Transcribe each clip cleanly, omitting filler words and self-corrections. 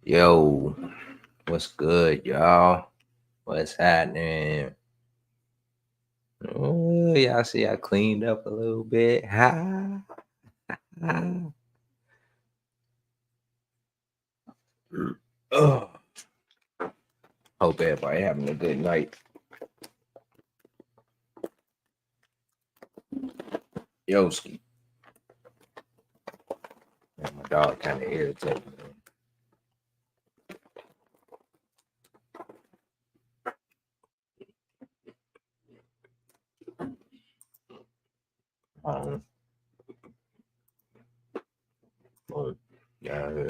Yo, what's good, y'all? What's happening? Ooh, y'all see I cleaned up a little bit. Ha, ha. Oh, hope everybody having a good night. Yoski. Man, my dog kind of irritated me. Um, oh, yeah,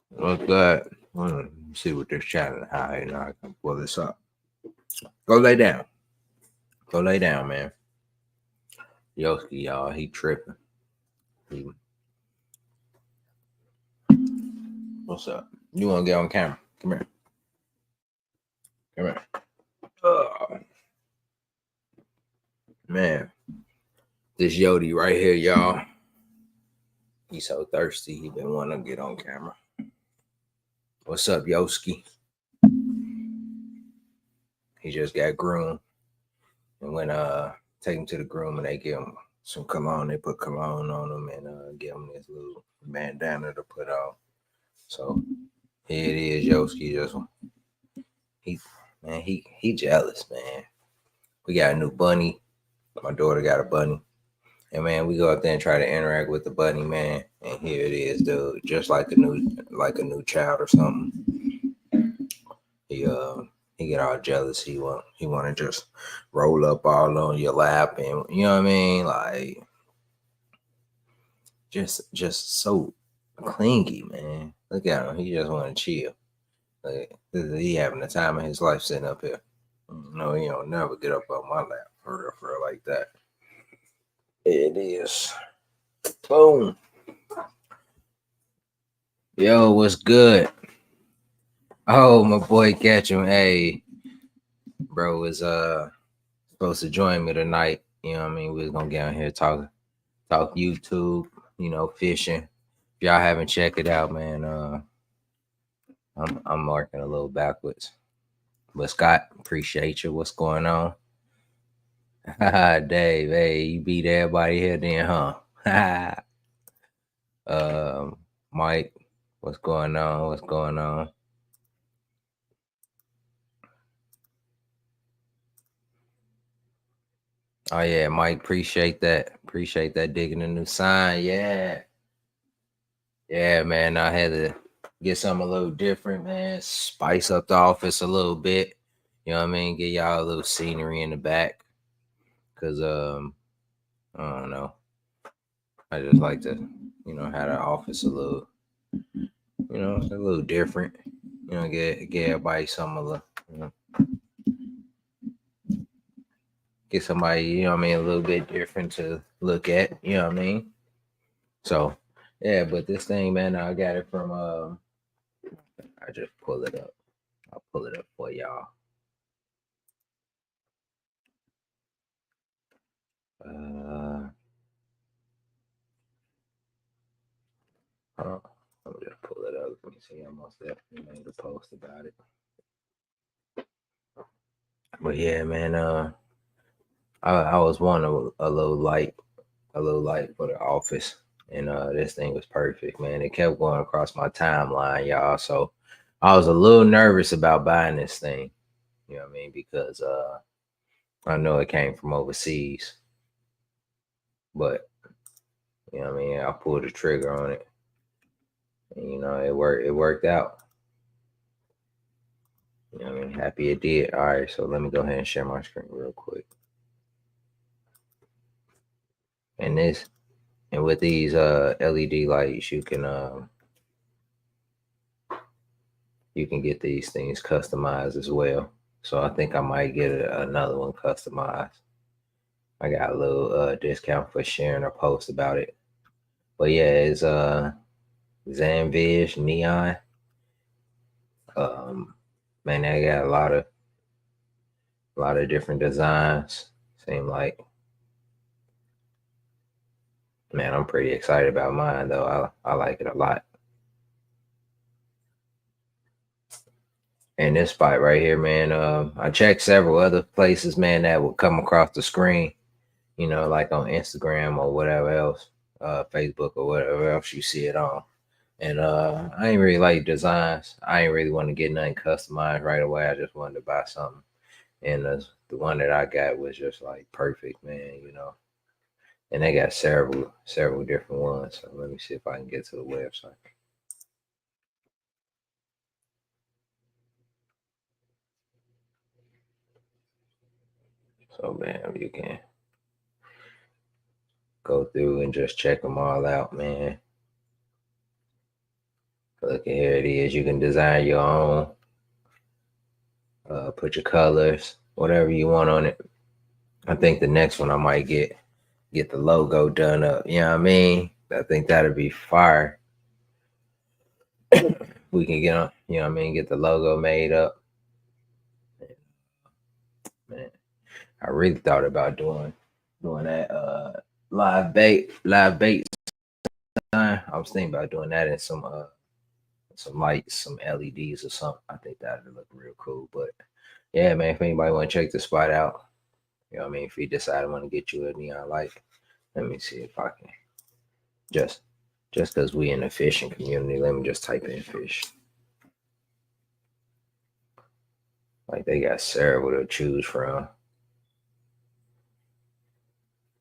what's good? Let me see what they're chatting. How you know I can pull this up. Go lay down. Go lay down, man. Yoski, y'all, he tripping. He, what's up? You want to get on camera? Come here. Come here. Oh, man, this Yodi right here, y'all. He's so thirsty. He been wanting to get on camera. What's up, Yoski? He just got groomed, and when take him to the groom and they give him some cologne, they put cologne on him and give him this little bandana to put on. So here it is, Yoski. Just he man, he jealous, man. We got a new bunny. My daughter got a bunny. And man, we go out there and try to interact with the bunny, man. And here it is, dude. Just like a new child or something. He he get all jealous. He want to just roll up all on your lap, and you know what I mean, like just so clingy, man. Look at him. He just want to chill. Like, he having the time of his life sitting up here. No, he don't never get up on my lap for real like that. It is. Boom. Yo, what's good? Oh, my boy Catchemking. Hey, bro was supposed to join me tonight. You know what I mean? We was gonna get on here talk YouTube, fishing. If y'all haven't checked it out, man, I'm marking a little backwards. But Scott, appreciate you. What's going on? Dave, hey, you beat everybody here then, huh? Mike, what's going on? What's going on? Oh yeah, Mike, appreciate that. Appreciate that digging a new sign. Yeah. Yeah, man. I had to get something a little different, man. Spice up the office a little bit. You know what I mean? Get y'all a little scenery in the back. Cause I don't know. I just like to, have the office a little, a little different. Get everybody something a little, get somebody, a little bit different to look at, you know what I mean? So yeah, but this thing, man, I got it from I just pull it up. I'll pull it up for y'all. Uh hold on. Let me just pull it up. Let me see. I most definitely made a post about it. But yeah, man, I was wanting a little light for the office. And this thing was perfect, man. It kept going across my timeline, y'all. So I was a little nervous about buying this thing. You know what I mean? Because I know it came from overseas. But you know what I mean, I pulled the trigger on it. And, it worked out. You know what I mean? Happy it did. All right, so let me go ahead and share my screen real quick. And with these LED lights, you can get these things customized as well. So I think I might get another one customized. I got a little discount for sharing a post about it. But yeah, it's Zanvish Neon. Man, they got a lot of different designs. Seem like Man, I'm pretty excited about mine though. I like it a lot. And this spot right here, man, I checked several other places, man, that would come across the screen, like on Instagram or whatever else, Facebook or whatever else you see it on. And I ain't really like designs. I ain't really want to get nothing customized right away. I just wanted to buy something. And the one that I got was just like perfect, man. And they got several different ones. So let me see if I can get to the website. So man, you can go through and just check them all out, man. Look at here it is. You can design your own, put your colors, whatever you want on it. I think the next one I might get the logo done up. You know what I mean? I think that'd be fire. We can get on, get the logo made up. Man, I really thought about doing that live bait sign. I was thinking about doing that in some lights, some LEDs or something. I think that'd look real cool. But yeah, man, if anybody want to check the spot out, if you decide I want to get you a neon light, let me see if I can just because we in the fishing community, let me just type in fish. Like they got several to choose from.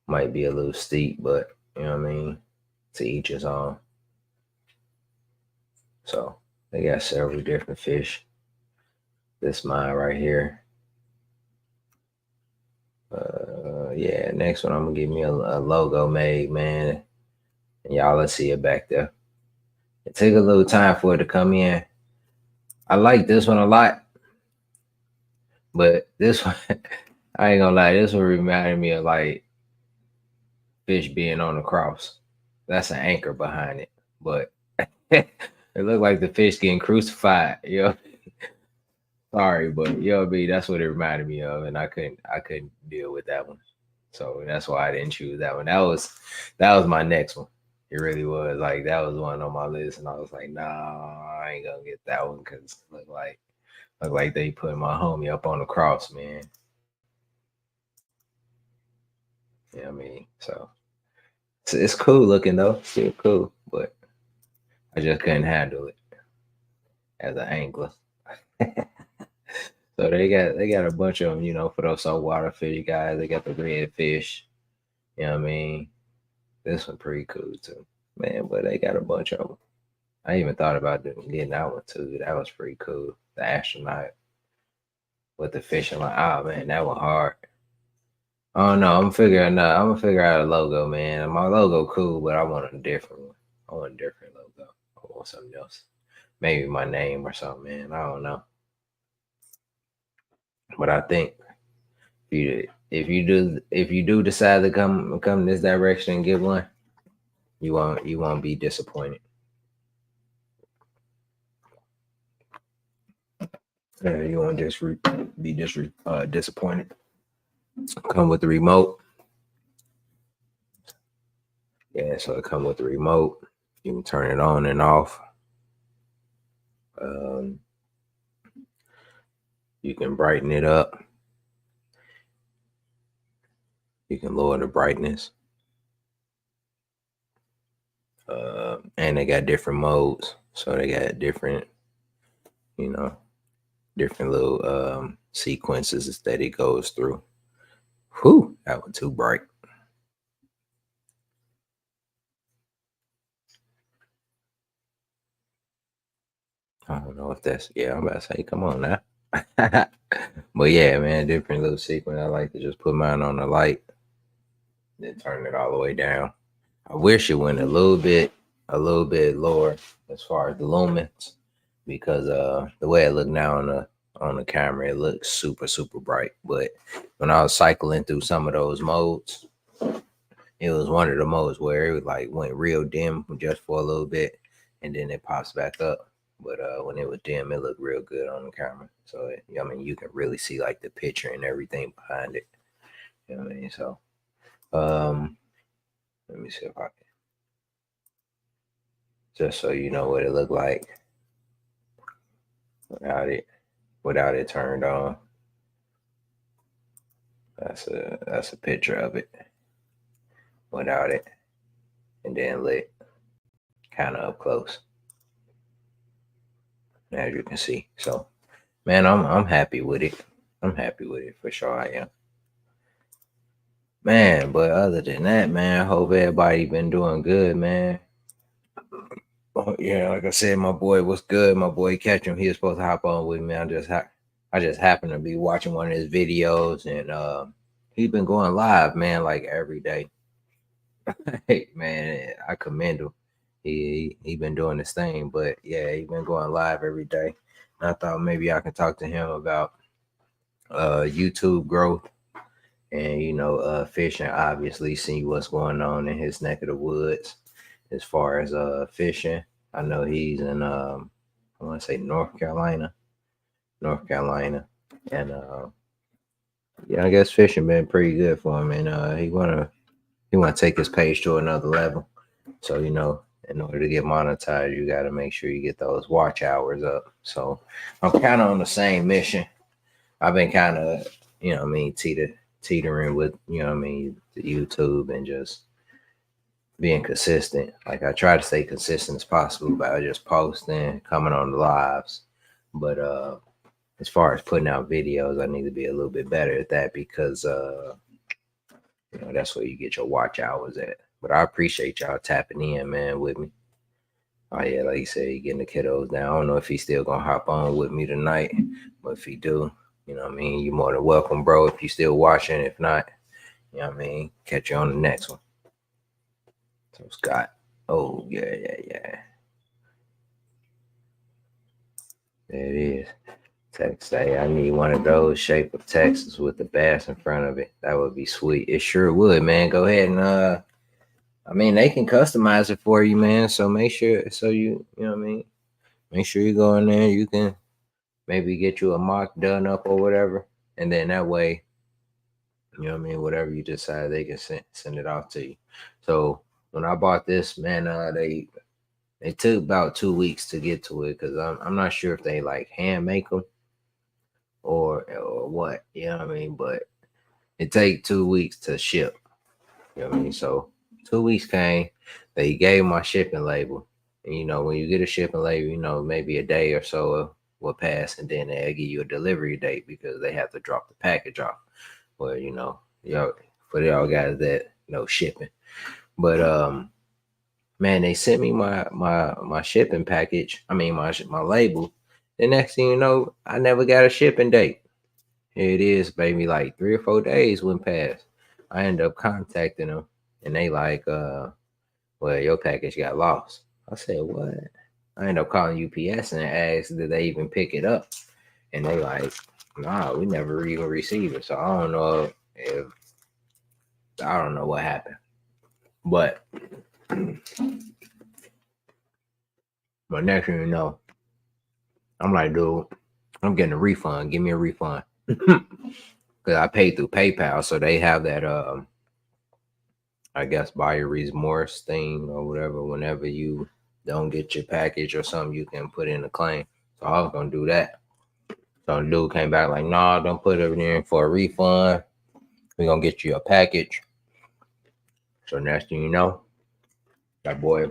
Might be a little steep, but you know what I mean? To each his own. So they got several different fish. This mine right here. Yeah, next one I'm gonna get me a logo made, man. And y'all let's see it back there. It took a little time for it to come in. I like this one a lot, but this one, I ain't gonna lie, this one reminded me of like fish being on the cross. That's an anchor behind it, but it looked like the fish getting crucified. Sorry, but that's what it reminded me of, and I couldn't deal with that one. So that's why I didn't choose that one. That was my next one. It really was like that was one on my list, and I was like, nah, I ain't gonna get that one because look like they put my homie up on the cross, man. You know what I mean? So it's cool looking though, still cool, but I just couldn't handle it as an angler. So they got a bunch of them, for those saltwater fish guys. They got the redfish. You know what I mean? This one pretty cool too, man. But they got a bunch of them. I even thought about getting that one too. That was pretty cool. The astronaut with the fishing line. Oh man, that one hard. Oh no, I'm gonna figure out a logo, man. My logo cool, but I want a different one. I want a different logo. I want something else. Maybe my name or something, man. I don't know. But I think if you do decide to come this direction and get one, you won't be disappointed. Yeah, you won't be disappointed. Come with the remote. Yeah, so it come with the remote. You can turn it on and off. Um, you can brighten it up. You can lower the brightness. And they got different modes. So they got you know, different little sequences that it goes through. Whew, that one too bright. I don't know if that's I'm about to say, come on now. But yeah, man, different little sequence. I like to just put mine on the light, then turn it all the way down. I wish it went a little bit lower as far as the lumens, because the way it look now on the camera, it looks super super bright. But when I was cycling through some of those modes, it was one of the modes where it like went real dim just for a little bit, and then it pops back up. But when it was dim, it looked real good on the camera. So I mean, you can really see like the picture and everything behind it. You know what I mean? So um, let me see if I can just so you know what it looked like without it turned on. That's a picture of it without it, and then lit, kind of up close, as you can see. So, man, I'm happy with it. I'm happy with it for sure. I am, man. But other than that, man, I hope everybody been doing good, man. Oh, yeah, like I said, my boy was good. My boy Catching, he was supposed to hop on with me. I just happened to be watching one of his videos, and he's been going live, man, like every day. Hey, man, I commend him. He been doing this thing, but yeah, he been going live every day. And I thought maybe I can talk to him about YouTube growth and fishing. Obviously, see what's going on in his neck of the woods as far as fishing. I know he's in I want to say North Carolina, and yeah, I guess fishing been pretty good for him, and he want to take his page to another level. So in order to get monetized, you got to make sure you get those watch hours up. So I'm kind of on the same mission. I've been kind of teetering with the YouTube and just being consistent. Like I try to stay consistent as possible by just posting, coming on the lives. But as far as putting out videos, I need to be a little bit better at that because that's where you get your watch hours at. But I appreciate y'all tapping in, man, with me. Oh yeah, like you said, he getting the kiddos down. I don't know if he's still gonna hop on with me tonight, but if he do, you're more than welcome, bro. If you still watching, if not, catch you on the next one. So Scott, oh yeah. There it is. Text say I need one of those shape of Texas with the bass in front of it. That would be sweet. It sure would, man. Go ahead and they can customize it for you, man. So make sure make sure you go in there. You can maybe get you a mock done up or whatever. And then that way, whatever you decide, they can send it off to you. So when I bought this, man, they took about 2 weeks to get to it because I'm not sure if they like hand make them or what, but it take 2 weeks to ship. So 2 weeks came, they gave my shipping label. And when you get a shipping label, maybe a day or so will pass, and then they'll give you a delivery date because they have to drop the package off. Well, y'all for y'all guys that know shipping. But man, they sent me my shipping package. I mean my label. The next thing you know, I never got a shipping date. Here it is, baby. Like 3 or 4 days went past. I ended up contacting them, and they like, well, your package got lost. I said, what? I ended up calling UPS and asked, did they even pick it up? And they like, nah, we never even received it. So I don't know what happened. But next thing you know, I'm like, dude, I'm getting a refund. Give me a refund. Because I paid through PayPal. So they have that I guess buyer remorse thing or whatever. Whenever you don't get your package or something, you can put in a claim. So I was gonna do that. So the dude came back like, nah, don't put it in for a refund. We're gonna get you a package. So next thing you know, that boy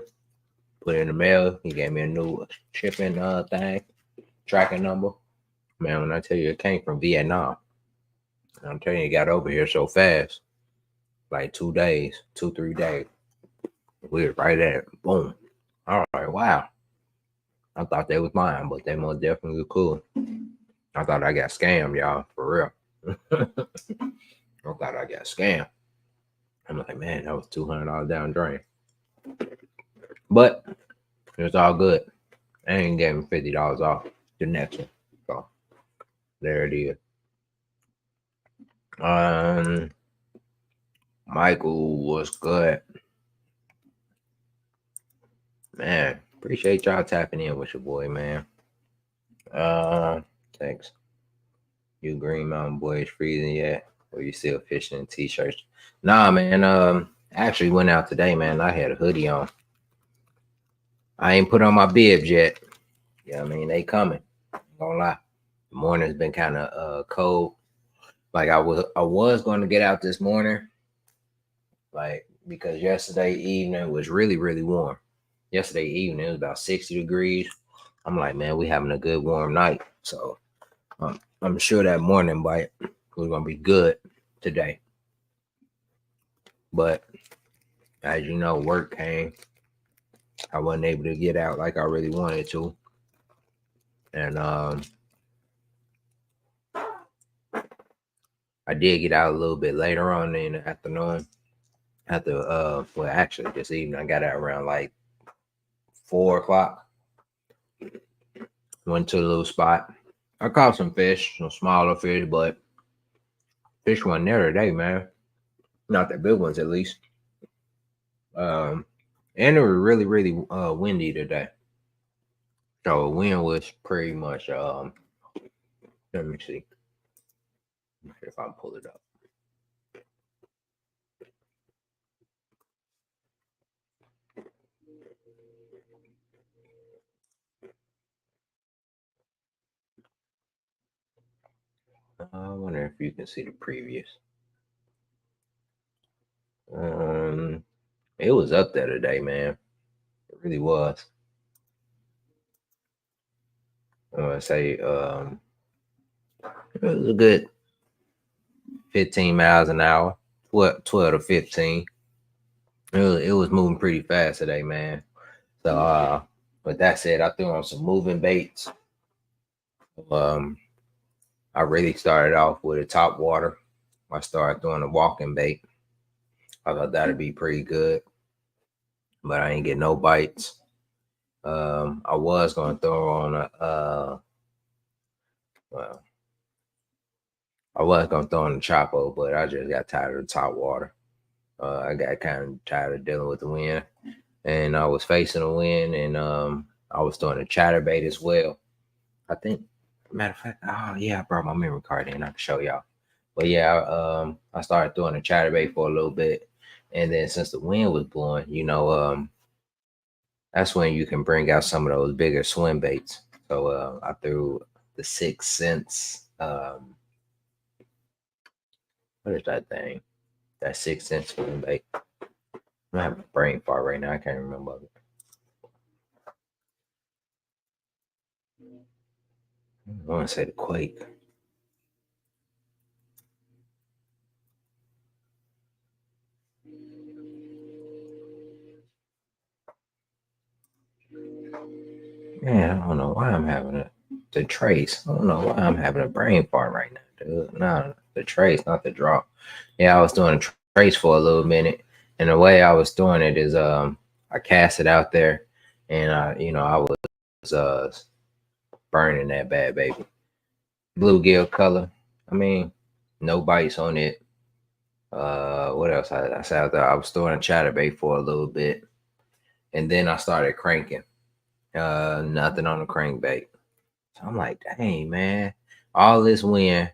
put it in the mail. He gave me a new shipping thing, tracking number. Man, when I tell you it came from Vietnam, I'm telling you, it got over here so fast. Like 2 days, 3 days. We were right at it. Boom. I was like, wow. I thought they was mine, but they most definitely cool. I thought I got scammed, y'all, for real. I thought I got scammed. I'm like, man, that was $200 down drain. But it's all good. I ain't gave me $50 off the next one. So there it is. Michael was good. Man, appreciate y'all tapping in with your boy, man. Thanks. You Green Mountain Boys freezing yet? Or you still fishing in t-shirts? Nah, man. I actually went out today, man. I had a hoodie on. I ain't put on my bibs yet. Yeah, I mean they coming. Ain't gonna lie. The morning's been kind of cold. Like I was going to get out this morning, like because yesterday evening was really really warm. Yesterday evening it was about 60 degrees. I'm like, man, we having a good warm night. So I'm sure that morning bite was gonna be good today. But as you know, work came. I wasn't able to get out like I really wanted to, and I did get out a little bit later on in the afternoon. After well, actually this evening I got out around like 4 o'clock. Went to a little spot. I caught some fish, some smaller fish, but fish wasn't there today, man. Not the big ones, at least. Um, and it was really, really windy today. So wind was pretty much. Let me see if I can pull it up. I wonder if you can see the previous. It was up there today, man. It really was. I want to say it was a good 15 miles an hour, 12 to 15. It was moving pretty fast today, man. So with that said, I threw on some moving baits. Um, I really started off with a top water. I started throwing a walking bait. I thought that'd be pretty good, but I ain't get no bites. I was gonna throw on a well, I was gonna throw on the Chapo, but I just got tired of the top water. I got kind of tired of dealing with the wind, and I was facing the wind, and I was throwing a chatterbait as well. I think, matter of fact, oh yeah, I brought my memory card in. I can show y'all. But yeah, I started throwing a chatterbait for a little bit, and then since the wind was blowing, that's when you can bring out some of those bigger swim baits. So I threw the 6 cents. What is that thing? That 6 cent swim bait. I have a brain fart right now. I can't remember it. I want to say the Quake. Man, I don't know why I'm having the trace. I don't know why I'm having a brain fart right now, dude. No, the trace, not the drop. Yeah, I was doing a trace for a little minute, and the way I was doing it is, I cast it out there, and I was burning that bad baby. Bluegill color. I mean, no bites on it. What else? I said I was throwing a chatterbait for a little bit, and then I started cranking. Nothing on the crankbait. So I'm like, dang, man, all this wind,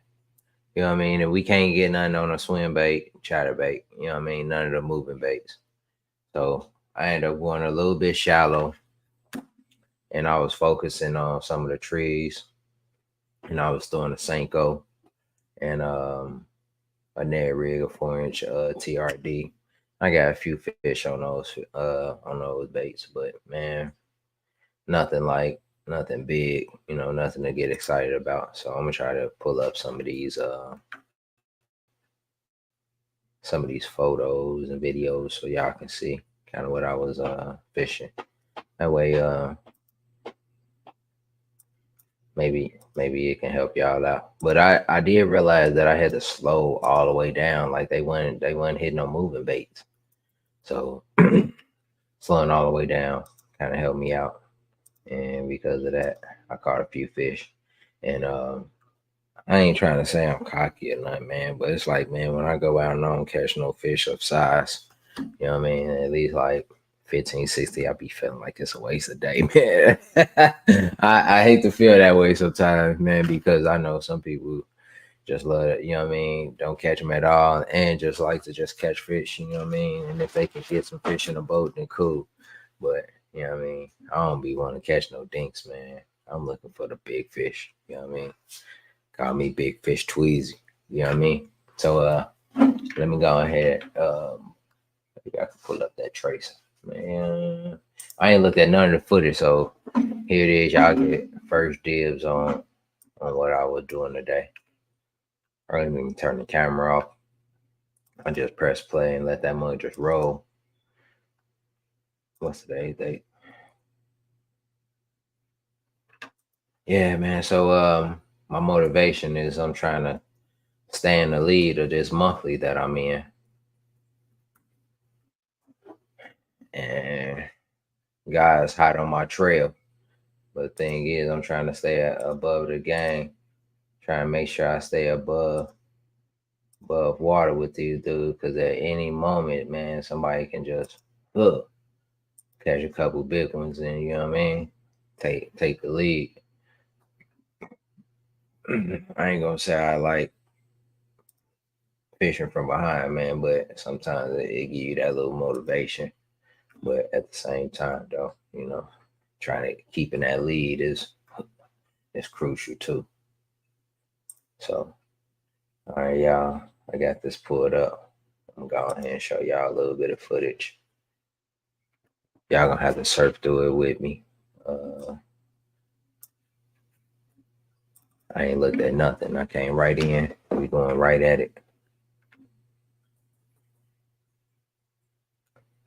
you know what I mean? And we can't get nothing on a swim bait, chatterbait, you know what I mean? None of the moving baits. So I ended up going a little bit shallow, and I was focusing on some of the trees, and I was throwing a Senko and a Ned rig, a 4-inch TRD. I got a few fish on those baits, but man, nothing big, nothing to get excited about. So I'm gonna try to pull up some of these photos and videos so y'all can see kind of what I was fishing. That way maybe it can help y'all out. But I did realize that I had to slow all the way down. Like they weren't hitting no moving baits. So slowing all the way down kind of helped me out. And because of that, I caught a few fish. And I ain't trying to say I'm cocky or nothing, man, but it's like, man, when I go out and I don't catch no fish of size, you know what I mean? At least like 15, 60, I be feeling like it's a waste of day, man. I hate to feel that way sometimes, man, because I know some people just love it, you know what I mean? Don't catch them at all and just like to just catch fish, you know what I mean? And if they can get some fish in a boat, then cool. But You know what I mean? I don't be wanting to catch no dinks, man. I'm looking for the big fish. You know what I mean? Call me Big Fish Tweezy. You know what I mean? So let me go ahead. Maybe I can pull up that tracer. Man, I ain't looked at none of the footage, so here it is. Y'all get first dibs on what I was doing today. I didn't even turn the camera off. I just press play and let that mug just roll. What's today's date? Yeah, man. So my motivation is I'm trying to stay in the lead of this monthly that I'm in. And guys hot on my trail. But the thing is I'm trying to stay above the game. Trying to make sure I stay above water with these dudes because at any moment, man, somebody can just hook, catch a couple big ones and you know what I mean? Take the lead. I ain't gonna say I like fishing from behind, man, but sometimes it give you that little motivation. But at the same time, though, you know, trying to keeping that lead is crucial too. So, all right, y'all, I got this pulled up. I'm gonna go ahead and show y'all a little bit of footage. Y'all gonna have to surf through it with me. I ain't looked at nothing. I came right in. We going right at it.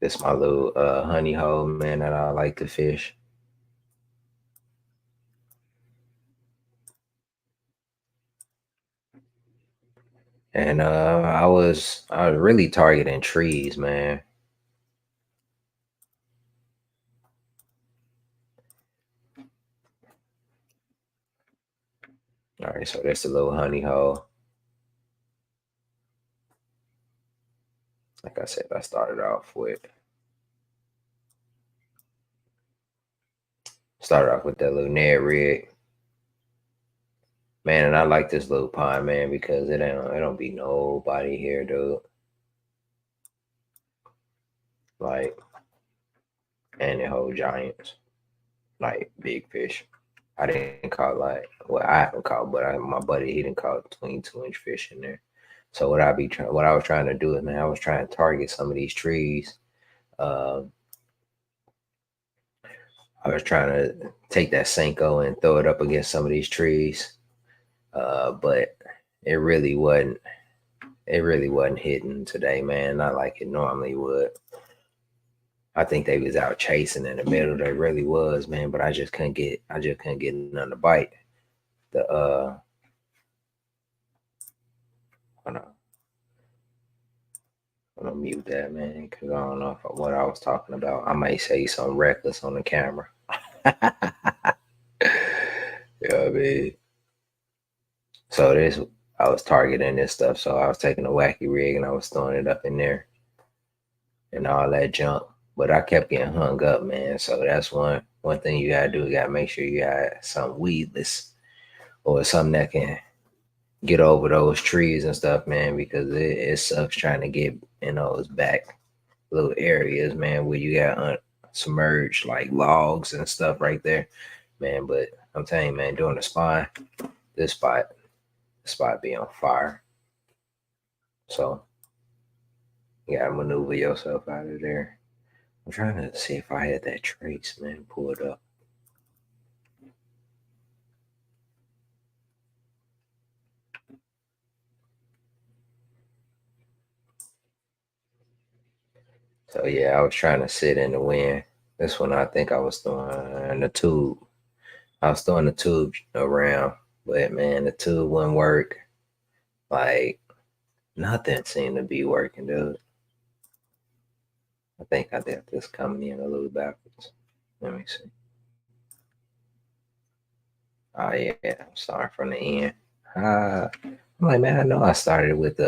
This my little honey hole, man, that I like to fish. And I was really targeting trees, man. All right, so that's a little honey hole. Like I said, I started off with that little Ned rig. Man, and I like this little pond, man, because it don't be nobody here, dude. Like, and it hold giants, like big fish. I didn't caught like well, I haven't caught, but my buddy he didn't caught between 2 inch fish in there. So what I was trying to do is, man, I was trying to target some of these trees. Uh, I was trying to take that Senko and throw it up against some of these trees, but it really wasn't. It really wasn't hitting today, man. Not like it normally would. I think they was out chasing in the middle. They really was, man. But I just couldn't get none to bite. The hold on, I'm gonna mute that, man, because I don't know what I was talking about. I might say something reckless on the camera. Yeah, I mean. So this, I was targeting this stuff. So I was taking a wacky rig and I was throwing it up in there and all that junk. But I kept getting hung up, man. So that's one thing you gotta do. You gotta make sure you got some weedless or something that can get over those trees and stuff, man, because it sucks trying to get in those back little areas, man, where you got submerged like logs and stuff right there, man. But I'm telling you, man, doing the spine, this spot be on fire. So you gotta maneuver yourself out of there. I'm trying to see if I had that trace, man, pull it up. So yeah, I was trying to sit in the wind. This one I think I was throwing the tube. I was throwing the tube around, but man, the tube wouldn't work. Like nothing seemed to be working, dude. I think I got this coming in a little backwards. Let me see. Oh yeah, I'm starting from the end. I'm like, man, I know I started with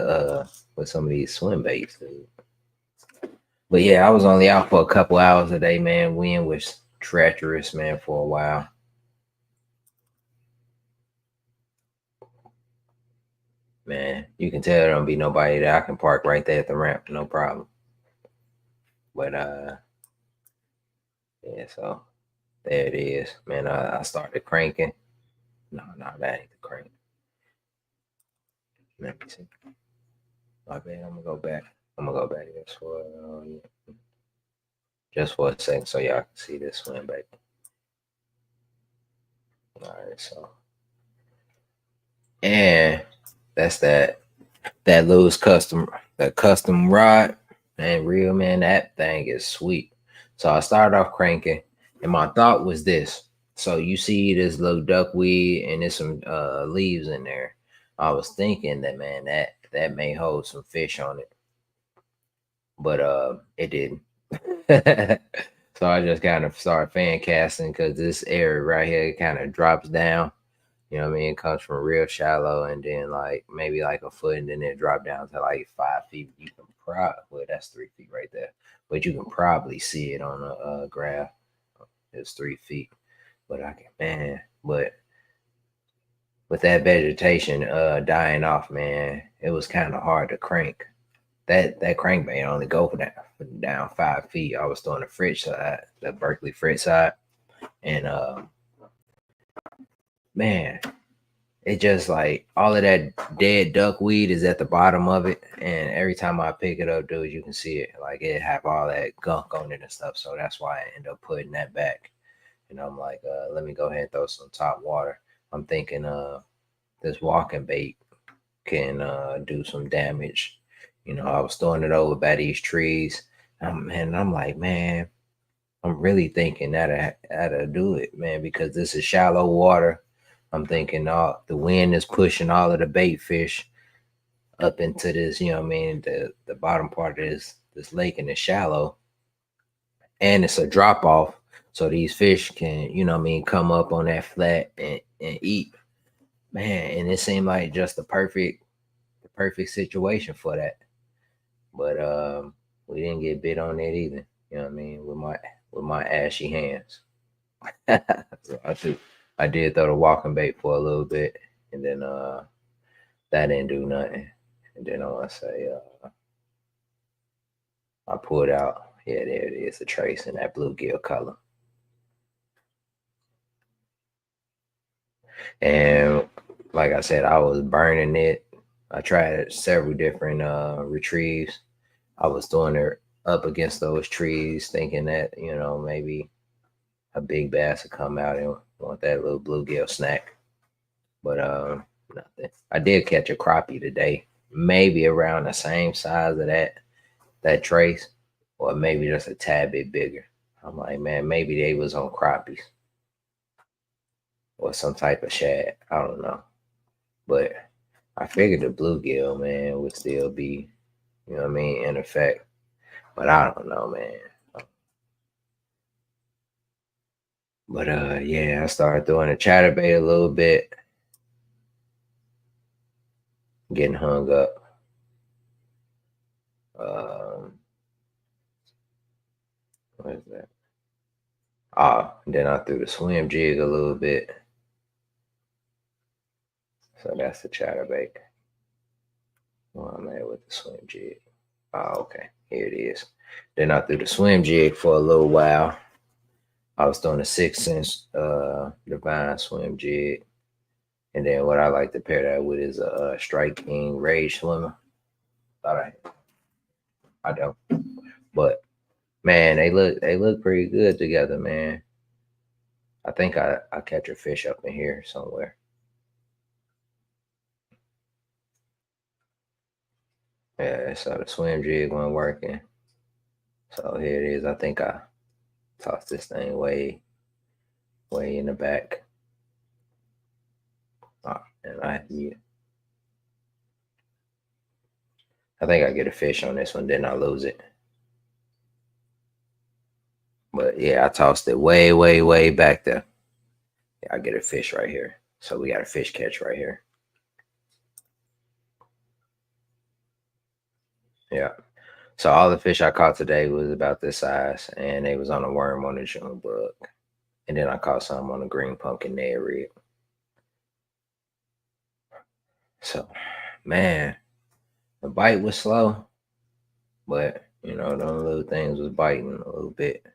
some of these swim baits, dude. But yeah, I was only out for a couple hours a day, man. Wind was treacherous, man, for a while. Man, you can tell there don't be nobody there. I can park right there at the ramp, no problem. But Yeah, so there it is, man. I started cranking. No, that ain't the crank. Let me see. My bad. I'm gonna go back. I'm gonna go back just for a second so y'all can see this swim back. All right, so and that's that Lewis custom rod. And real man, that thing is sweet. So I started off cranking, and my thought was this. So you see this little duckweed and there's some leaves in there. I was thinking that, man, that may hold some fish on it, but it didn't. So I just kind of started fan casting because this area right here kind of drops down. You know what I mean? It comes from real shallow and then like maybe like a foot and then it drop down to like 5 feet. You can probably, well, that's 3 feet right there, but you can probably see it on a graph. It's 3 feet, but I can, man, but with that vegetation dying off, man, it was kind of hard to crank. That crankbait only go for down 5 feet. I was throwing the Fritz side, the Berkeley Fritz side, and man, it just like all of that dead duckweed is at the bottom of it, and every time I pick it up, dude, you can see it. Like it have all that gunk on it and stuff. So that's why I end up putting that back. And I'm like, let me go ahead and throw some top water. I'm thinking this walking bait can do some damage. You know, I was throwing it over by these trees. And I'm like, man, I'm really thinking that I do it, man, because this is shallow water. I'm thinking all the wind is pushing all of the bait fish up into this, you know what I mean, the bottom part of this lake, and it's shallow and it's a drop off. So these fish can, you know what I mean, come up on that flat and eat. Man, and it seemed like just the perfect situation for that. But we didn't get bit on that either. You know what I mean? With my ashy hands. So I did throw the walking bait for a little bit, and then that didn't do nothing. And then I want to say I pulled out. Yeah, there it is, the trace in that bluegill color. And like I said, I was burning it. I tried several different retrieves. I was throwing it up against those trees, thinking that, you know, maybe a big bass would come out and want that little bluegill snack. But nothing. I did catch a crappie today, maybe around the same size of that trace, or maybe just a tad bit bigger. I'm like, man, maybe they was on crappies or some type of shad. I don't know, but I figured the bluegill, man, would still be, you know what I mean, in effect. But I don't know, man. But yeah, I started throwing a chatterbait a little bit, getting hung up. Um, what is that? Oh, then I threw the swim jig a little bit. So that's the chatterbait. Well, I'm at with the swim jig. Oh, okay. Here it is. Then I threw the swim jig for a little while. I was throwing a 6 cent divine swim jig. And then what I like to pair that with is a Strike King Rage Swimmer. Thought I don't. But man, they look pretty good together, man. I think I catch a fish up in here somewhere. Yeah, so the swim jig wasn't working. So here it is. I think I tossed this thing way in the back. And I think I get a fish on this one, then I lose it. But yeah, I tossed it way back there. Yeah, I get a fish right here. So we got a fish catch right here. Yeah. So all the fish I caught today was about this size, and they was on a worm on the June bug. And then I caught some on the green pumpkin Ned rig. So man, the bite was slow, but you know, those little things was biting a little bit.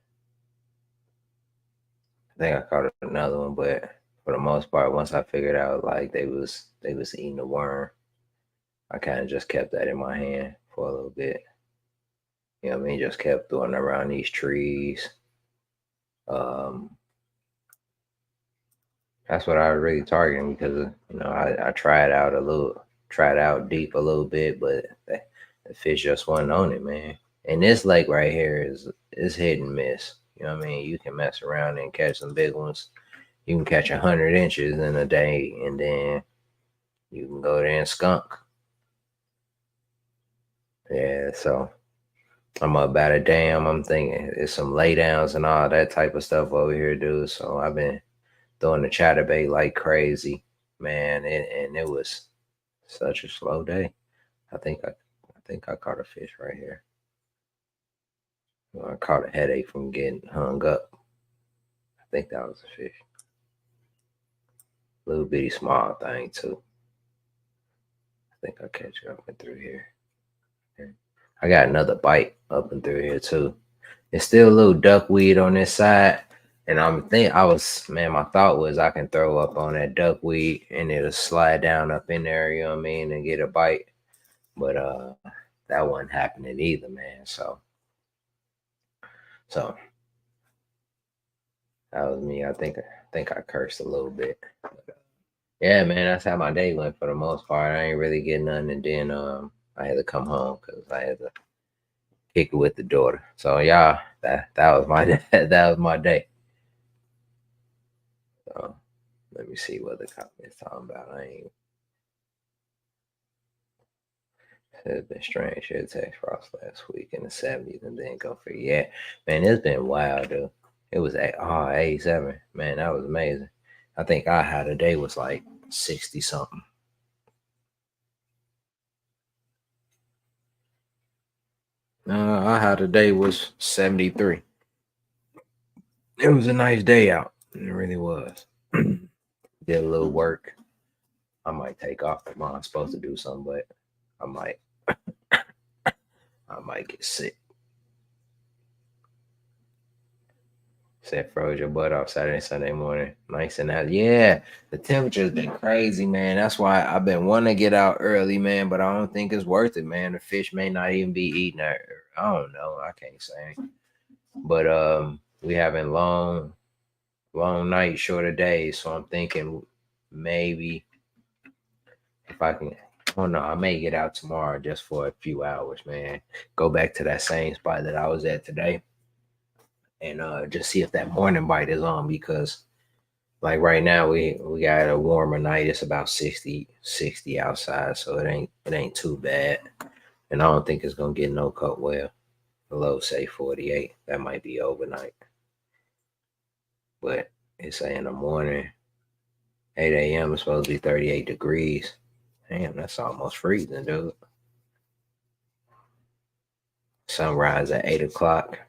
think I caught another one, but for the most part, once I figured out like they was eating the worm, I kind of just kept that in my hand for a little bit. You know what I mean? Just kept throwing around these trees. Um, that's what I was really targeting because I tried out deep a little bit, but the fish just wasn't on it, man. And this lake right here is hit and miss. You know what I mean? You can mess around and catch some big ones. You can catch 100 inches in a day, and then you can go there and skunk. Yeah, so I'm up about a dam. I'm thinking it's some laydowns and all that type of stuff over here, dude. So I've been throwing the chatterbait like crazy, man. And it was such a slow day. I think I caught a fish right here. I caught a headache from getting hung up. I think that was a fish. Little bitty small thing too. I think I'll catch it up and through here. I got another bite up and through here too. It's still a little duckweed on this side. And my thought was I can throw up on that duckweed and it'll slide down up in there, you know what I mean, and get a bite. But that wasn't happening either, man. So that was me. I think I cursed a little bit. But, yeah, man, that's how my day went for the most part. I ain't really getting nothing, and then I had to come home because I had to kick it with the daughter. So yeah, that was my that was my day. So let me see what the comments talking about. I ain't. It's been strange here. Texas frost last week in the 70s and then go for yeah, man. It's been wild, dude. It was 87. Man, that was amazing. I think I had a day was like 60 something. I had a day was 73. It was a nice day out. It really was. Did a little work. I might take off tomorrow. I'm supposed to do something, but I might I might get sick. Said froze your butt off Saturday, Sunday morning. Nice and out. Yeah, the temperature's been crazy, man. That's why I've been wanting to get out early, man, but I don't think it's worth it, man. The fish may not even be eating that. I don't know. I can't say. But we having long nights, shorter days. So I'm thinking maybe if I can, oh no, I may get out tomorrow just for a few hours, man. Go back to that same spot that I was at today and just see if that morning bite is on because like right now we got a warmer night. It's about 60 outside, so it ain't too bad. And I don't think it's gonna get no cold well. The low say 48. That might be overnight. But it's in the morning, 8 a.m. It's supposed to be 38 degrees. Damn, that's almost freezing, dude. Sunrise at 8 o'clock.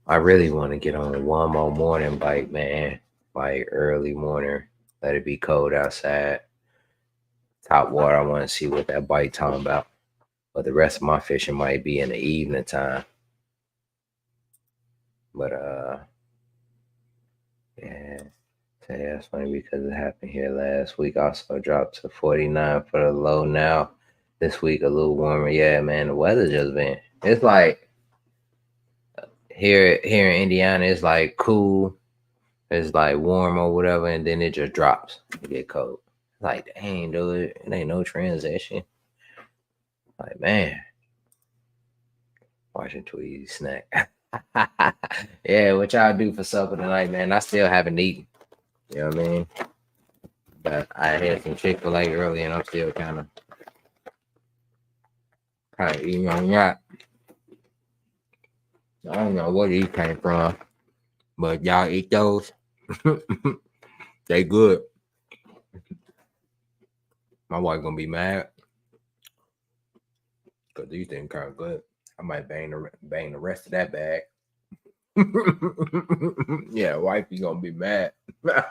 I really want to get on one more morning bike, man. Like early morning. Let it be cold outside. Top water. I want to see what that bite talking about. But the rest of my fishing might be in the evening time. But yeah. So yeah, it's funny because it happened here last week. Also dropped to 49 for the low now. This week a little warmer. Yeah, man, the weather just been. It's like here in Indiana, it's like cool. It's like warm or whatever, and then it just drops. It get cold. Like, dang, dude, it ain't no transition. Like, man, watching Tweezy snack. Yeah, what y'all do for supper tonight, man? I still haven't eaten. You know what I mean? But I had some Chick-fil-A early, and I'm still kind of eating on that. I don't know where these came from, but y'all eat those. They good. My wife gonna be mad because these things kind of good. I might bang the rest of that bag. Yeah, wifey gonna be mad. I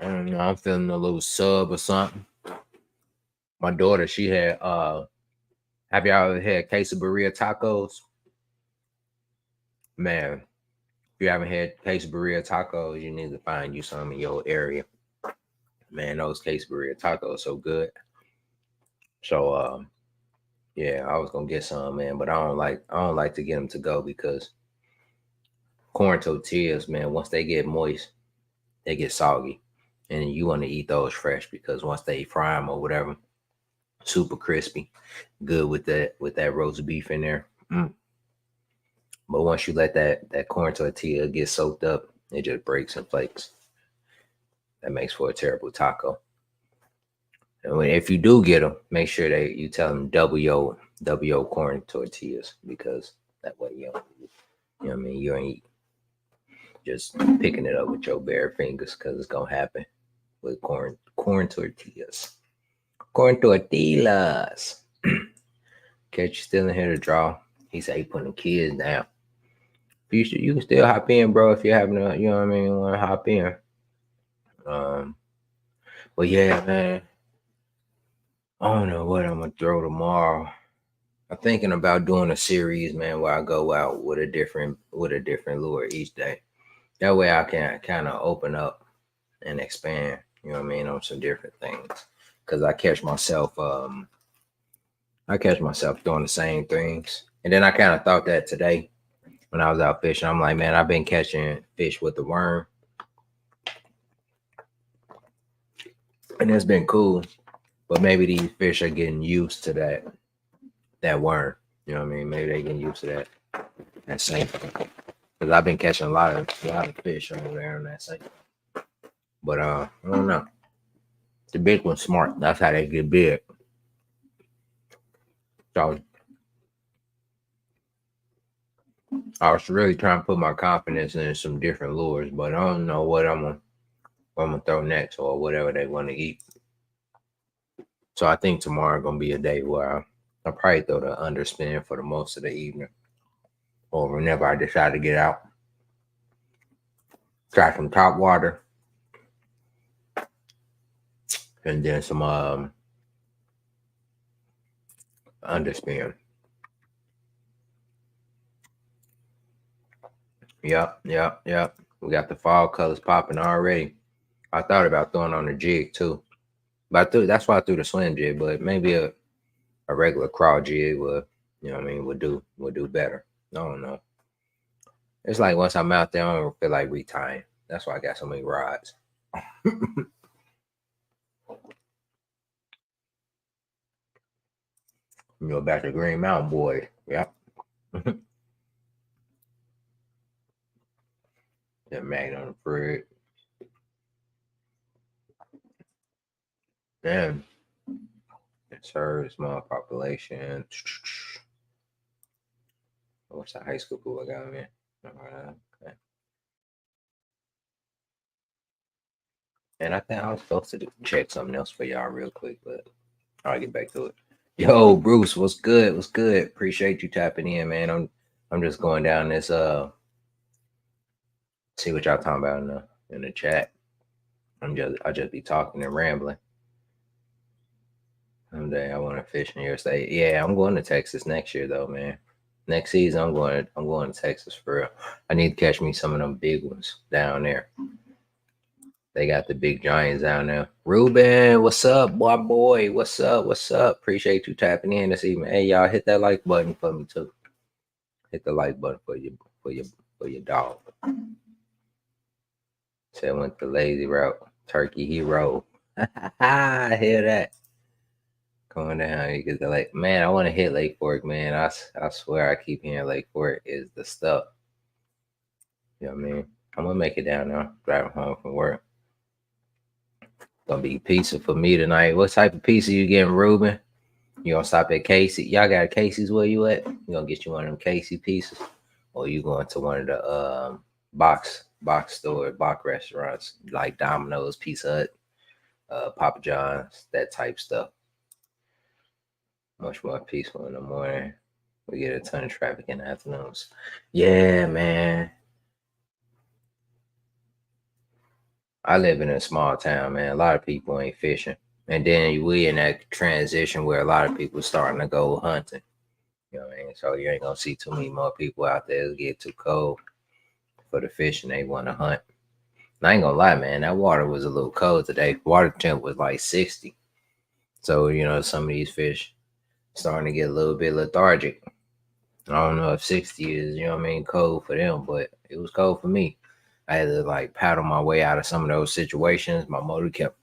don't know. I'm feeling a little sub or something. My daughter, she had have y'all ever had quesadilla tacos? Man, if you haven't had quesadilla tacos, you need to find you some in your area. Man, those quesadilla tacos so good. So yeah, I was gonna get some, man, but I don't like to get them to go because corn tortillas, man, once they get moist, they get soggy, and you want to eat those fresh because once they fry them or whatever, super crispy, good with that roast beef in there. But once you let that corn tortilla get soaked up, it just breaks and flakes. That makes for a terrible taco. And if you do get them, make sure that you tell them double your corn tortillas because that way you know what I mean, you ain't just picking it up with your bare fingers because it's gonna happen with corn tortillas. Corn tortillas. Catch you still in here to draw. He said he putting the kids down. You can still hop in, bro, if you're having a, you know what I mean, want to hop in. Um, but yeah, man, I don't know what I'm gonna throw tomorrow. I'm thinking about doing a series, man, where I go out with a different lure each day. That way I can kind of open up and expand, you know what I mean, on some different things. Cause I catch myself doing the same things. And then I kind of thought that today when I was out fishing. I'm like, man, I've been catching fish with the worm, and it's been cool. But maybe these fish are getting used to that worm. You know what I mean? Maybe they getting used to that same thing. Because I've been catching a lot of fish over there on that site. But I don't know. The big one's smart. That's how they get big. So I was really trying to put my confidence in some different lures, but I don't know what I'm gonna throw next or whatever they want to eat. So I think tomorrow gonna be a day where I'll probably throw the underspin for the most of the evening, or whenever I decide to get out. Try some top water and then some underspin. Yep. We got the fall colors popping already. I thought about throwing on the jig too, but that's why I threw the swim jig. But maybe a regular crawl jig would, you know what I mean, would do better. I don't know. It's like once I'm out there, I don't feel like retying. That's why I got so many rods. Back to Green Mountain boy. Yep. That mag on the fridge. Damn. It serves small population. What's that high school pool I got in? Okay. And I think I was supposed to check something else for y'all real quick, but I'll get back to it. Yo, Bruce, what's good? What's good? Appreciate you tapping in, man. I'm just going down this see what y'all talking about in the chat. I'll just be talking and rambling. Someday I want to fish in your state. Yeah, I'm going to Texas next year though, man. Next season I'm going to Texas for real. I need to catch me some of them big ones down there. They got the big giants down there. Ruben, what's up, boy? What's up? What's up? Appreciate you tapping in this evening. Hey, y'all, hit that like button for me too. Hit the like button for your dog. Said went the lazy route. Turkey hero. I hear that. Going down, you get the lake. Man, I want to hit Lake Fork, man. I swear I keep hearing Lake Fork is the stuff. You know what I mean? I'm gonna make it down now. Driving home from work. Gonna be pizza for me tonight. What type of pizza you getting, Ruben? You gonna stop at Casey? Y'all got Casey's where you at? You gonna get you one of them Casey pieces, or you going to one of the box store, box restaurants like Domino's, Pizza Hut, Papa John's, that type stuff. Much more peaceful in the morning. We get a ton of traffic in the afternoons. Yeah, man. I live in a small town, man. A lot of people ain't fishing. And then we in that transition where a lot of people starting to go hunting. You know what I mean? So you ain't gonna see too many more people out there. It'll get too cold for the fish and they want to hunt. And I ain't gonna lie, man, that water was a little cold today. Water temp was like 60. So, some of these fish starting to get a little bit lethargic. I don't know if 60 is, cold for them, but it was cold for me. I had to like paddle my way out of some of those situations. My motor kept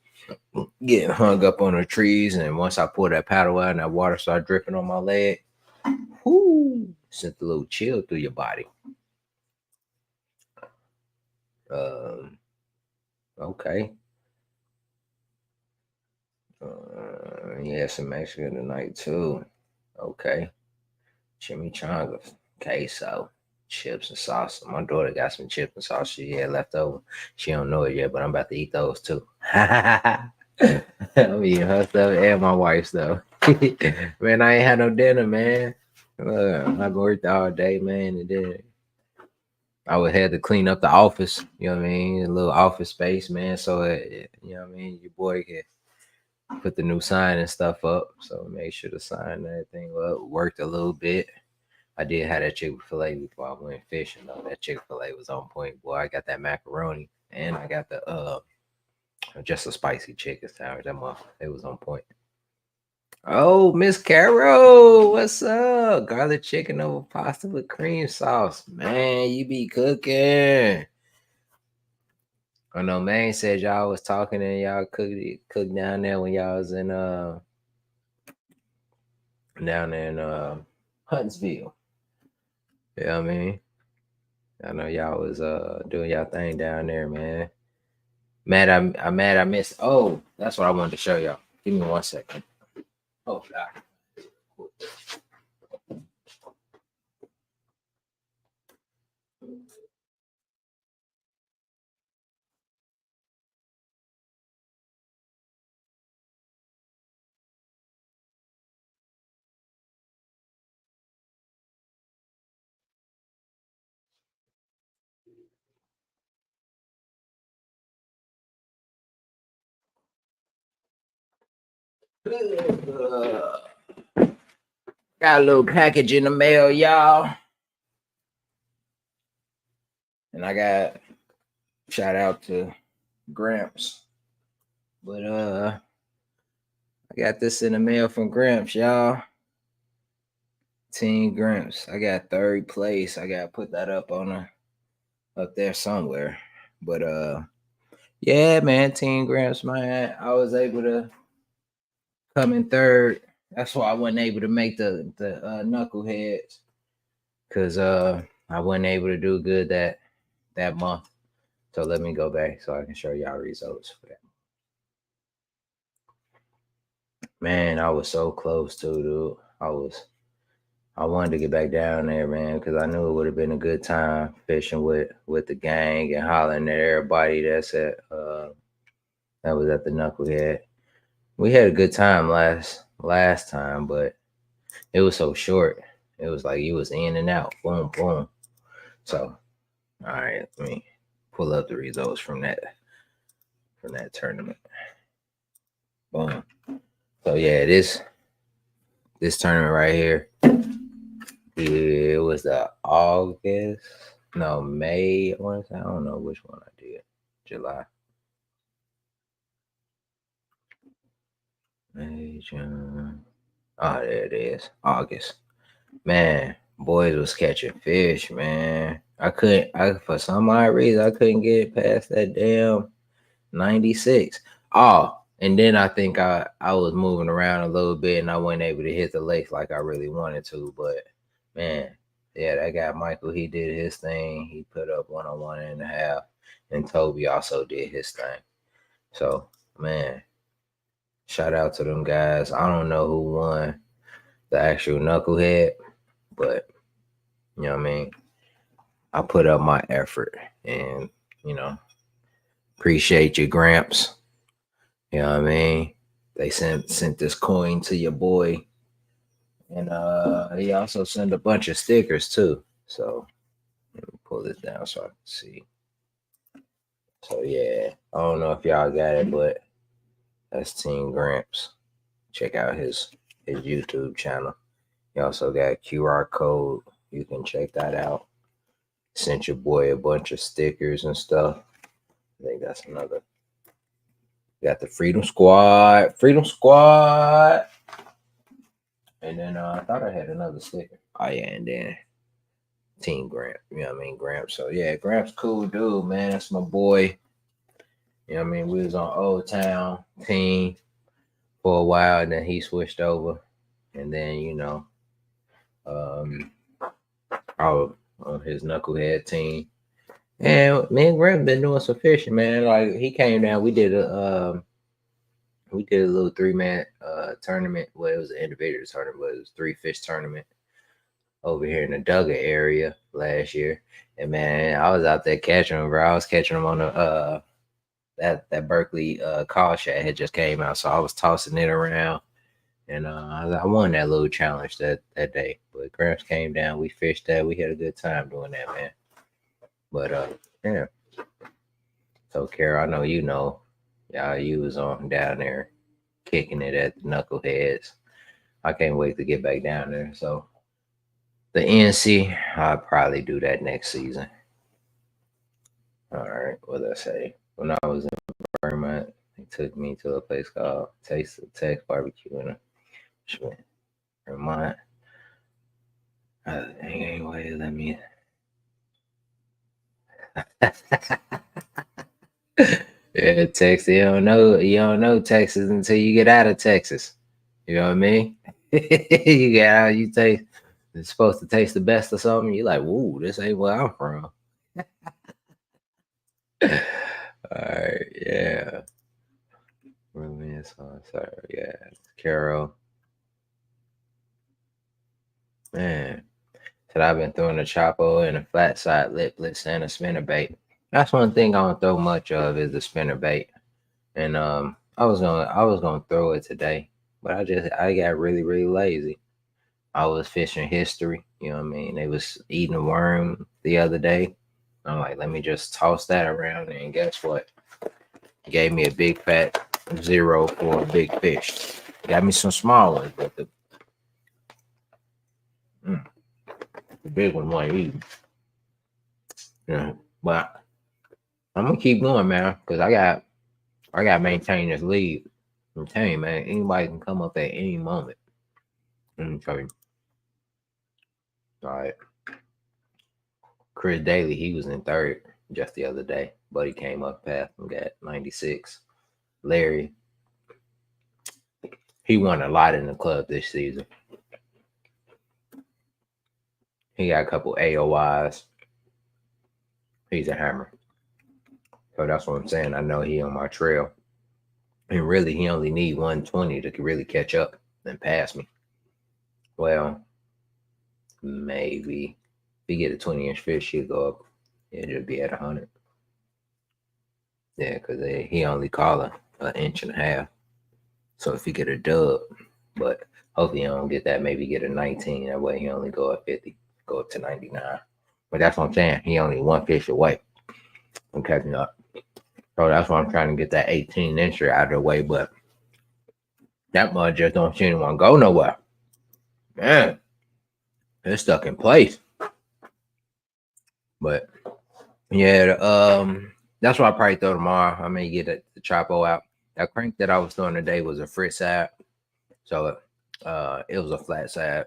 getting hung up on the trees, and once I pulled that paddle out and that water started dripping on my leg, whoo, sent a little chill through your body. Okay. Yeah, some Mexican tonight too. Okay. Chimichangas, queso, chips and salsa. My daughter got some chips and salsa she had left over. She don't know it yet, but I'm about to eat those too. I'm eating her stuff and my wife's stuff. Man, I ain't had no dinner, man. I worked all day, man, and then I would have to clean up the office. You know what I mean? A little office space, man. So you know what I mean. Your boy can put the new sign and stuff up. So make sure to sign that thing up. Worked a little bit. I did have that Chick-fil-A before I went fishing though. That Chick-fil-A was on point. Boy, I got that macaroni and I got the just a spicy chicken sandwich. That motherfucker, it was on point. Oh, Miss Carol, what's up? Garlic chicken over pasta with cream sauce. Man, you be cooking. I know man said y'all was talking and y'all cooked down there when y'all was in down there in Huntsville. Yeah, I mean. I know y'all was doing y'all thing down there, man. I'm mad I missed. Oh, that's what I wanted to show y'all. Give me 1 second. Oh God. Got a little package in the mail, y'all. And I got shout out to Gramps. But I got this in the mail from Gramps, y'all. Team Gramps. I got third place. I gotta put that up there somewhere. But yeah, man, Team Gramps, man. I was able to come in third. That's why I wasn't able to make the knuckleheads. Cause I wasn't able to do good that month. So let me go back so I can show y'all results for that. Man, I was so close too, dude. I wanted to get back down there, man, because I knew it would have been a good time fishing with the gang and hollering at everybody that was at the knucklehead. We had a good time last time, but it was so short. It was like you was in and out, boom, boom. So, all right, let me pull up the results from that tournament. Boom. So yeah, this tournament right here, it was the August, no May. I want to say I don't know which one I did. July, May, June. Oh, there it is. August. Man, boys was catching fish, man. I for some odd reason I couldn't get past that damn 96. Oh, and then I think I was moving around a little bit and I wasn't able to hit the lake like I really wanted to. But man, yeah, that guy Michael, he did his thing. He put up 101.5, and Toby also did his thing. So man, shout out to them guys. I don't know who won the actual knucklehead, but you know what I mean. I put up my effort, and you know, appreciate you, Gramps. You know what I mean? They sent this coin to your boy, and he also sent a bunch of stickers too. So let me pull this down so I can see. So yeah, I don't know if y'all got it, but that's Team Gramps. Check out his YouTube channel. You also got QR code. You can check that out. Sent your boy a bunch of stickers and stuff. I think that's another. Got the Freedom Squad. Freedom Squad. And then I thought I had another sticker. Oh yeah, and then Team Gramp. You know what I mean? Gramp. So yeah, Gramp's cool dude, man. That's my boy. You know what I mean? We was on Old Town team for a while, and then he switched over. And then, um I was on his knucklehead team. And me and Gramp been doing some fishing, man. Like he came down, we did a little 3-man tournament. Well, it was an individual tournament, but it was 3 fish tournament over here in the Duggar area last year. And man, I was out there catching them, bro. I was catching them on the that Berkeley call shot had just came out, so I was tossing it around, and I won that little challenge that day. But Gramps came down, we fished that, we had a good time doing that, man. But yeah. So Carol, I know you was on down there kicking it at the Knuckleheads. I can't wait to get back down there. So the NC, I'll probably do that next season. All right, what did I say? When I was in Vermont, they took me to a place called Taste of Tex Barbecue in Vermont. Anyway, let me. Yeah, Texas. You don't know Texas until you get out of Texas. You know what I mean? You get out, you taste. It's supposed to taste the best or something. You're like, whoa, this ain't where I'm from. All right, yeah. Romance on sorry, yeah. Carol. Man. Said I've been throwing a Chapo and a flat side lipless and a spinner bait. That's one thing I don't throw much of is the spinner bait. And I was gonna throw it today, but I got really, really lazy. I was fishing history, you know what I mean? They was eating a worm the other day. I'm like, let me just toss that around, and guess what? Gave me a big fat 0 for a big fish. Got me some small ones, but the big one wasn't eating. Yeah. But I'm gonna keep going, man, because I got to maintain this lead. I'm telling you, man, anybody can come up at any moment. Let me tell you. All right. Chris Daly, he was in third just the other day, but he came up past and got 96. Larry, he won a lot in the club this season. He got a couple AOYs. He's a hammer. So that's what I'm saying. I know he on my trail. And really, he only need 120 to really catch up and pass me. Well, maybe if he get a 20-inch fish, he'll go up. It'll be at 100. Yeah, because he only caught an inch and a half. So if he get a dub, but hopefully he don't get that, maybe get a 19. That way he only go up 50, go up to 99. But that's what I'm saying. He only one fish away from catching up. So that's why I'm trying to get that 18-incher out of the way. But that mud just don't seem to want to go nowhere. Man, it's stuck in place. But yeah, that's what I probably throw tomorrow. I may get the Chapo out. That crank that I was throwing today was a Fritz side. So it was a flat side.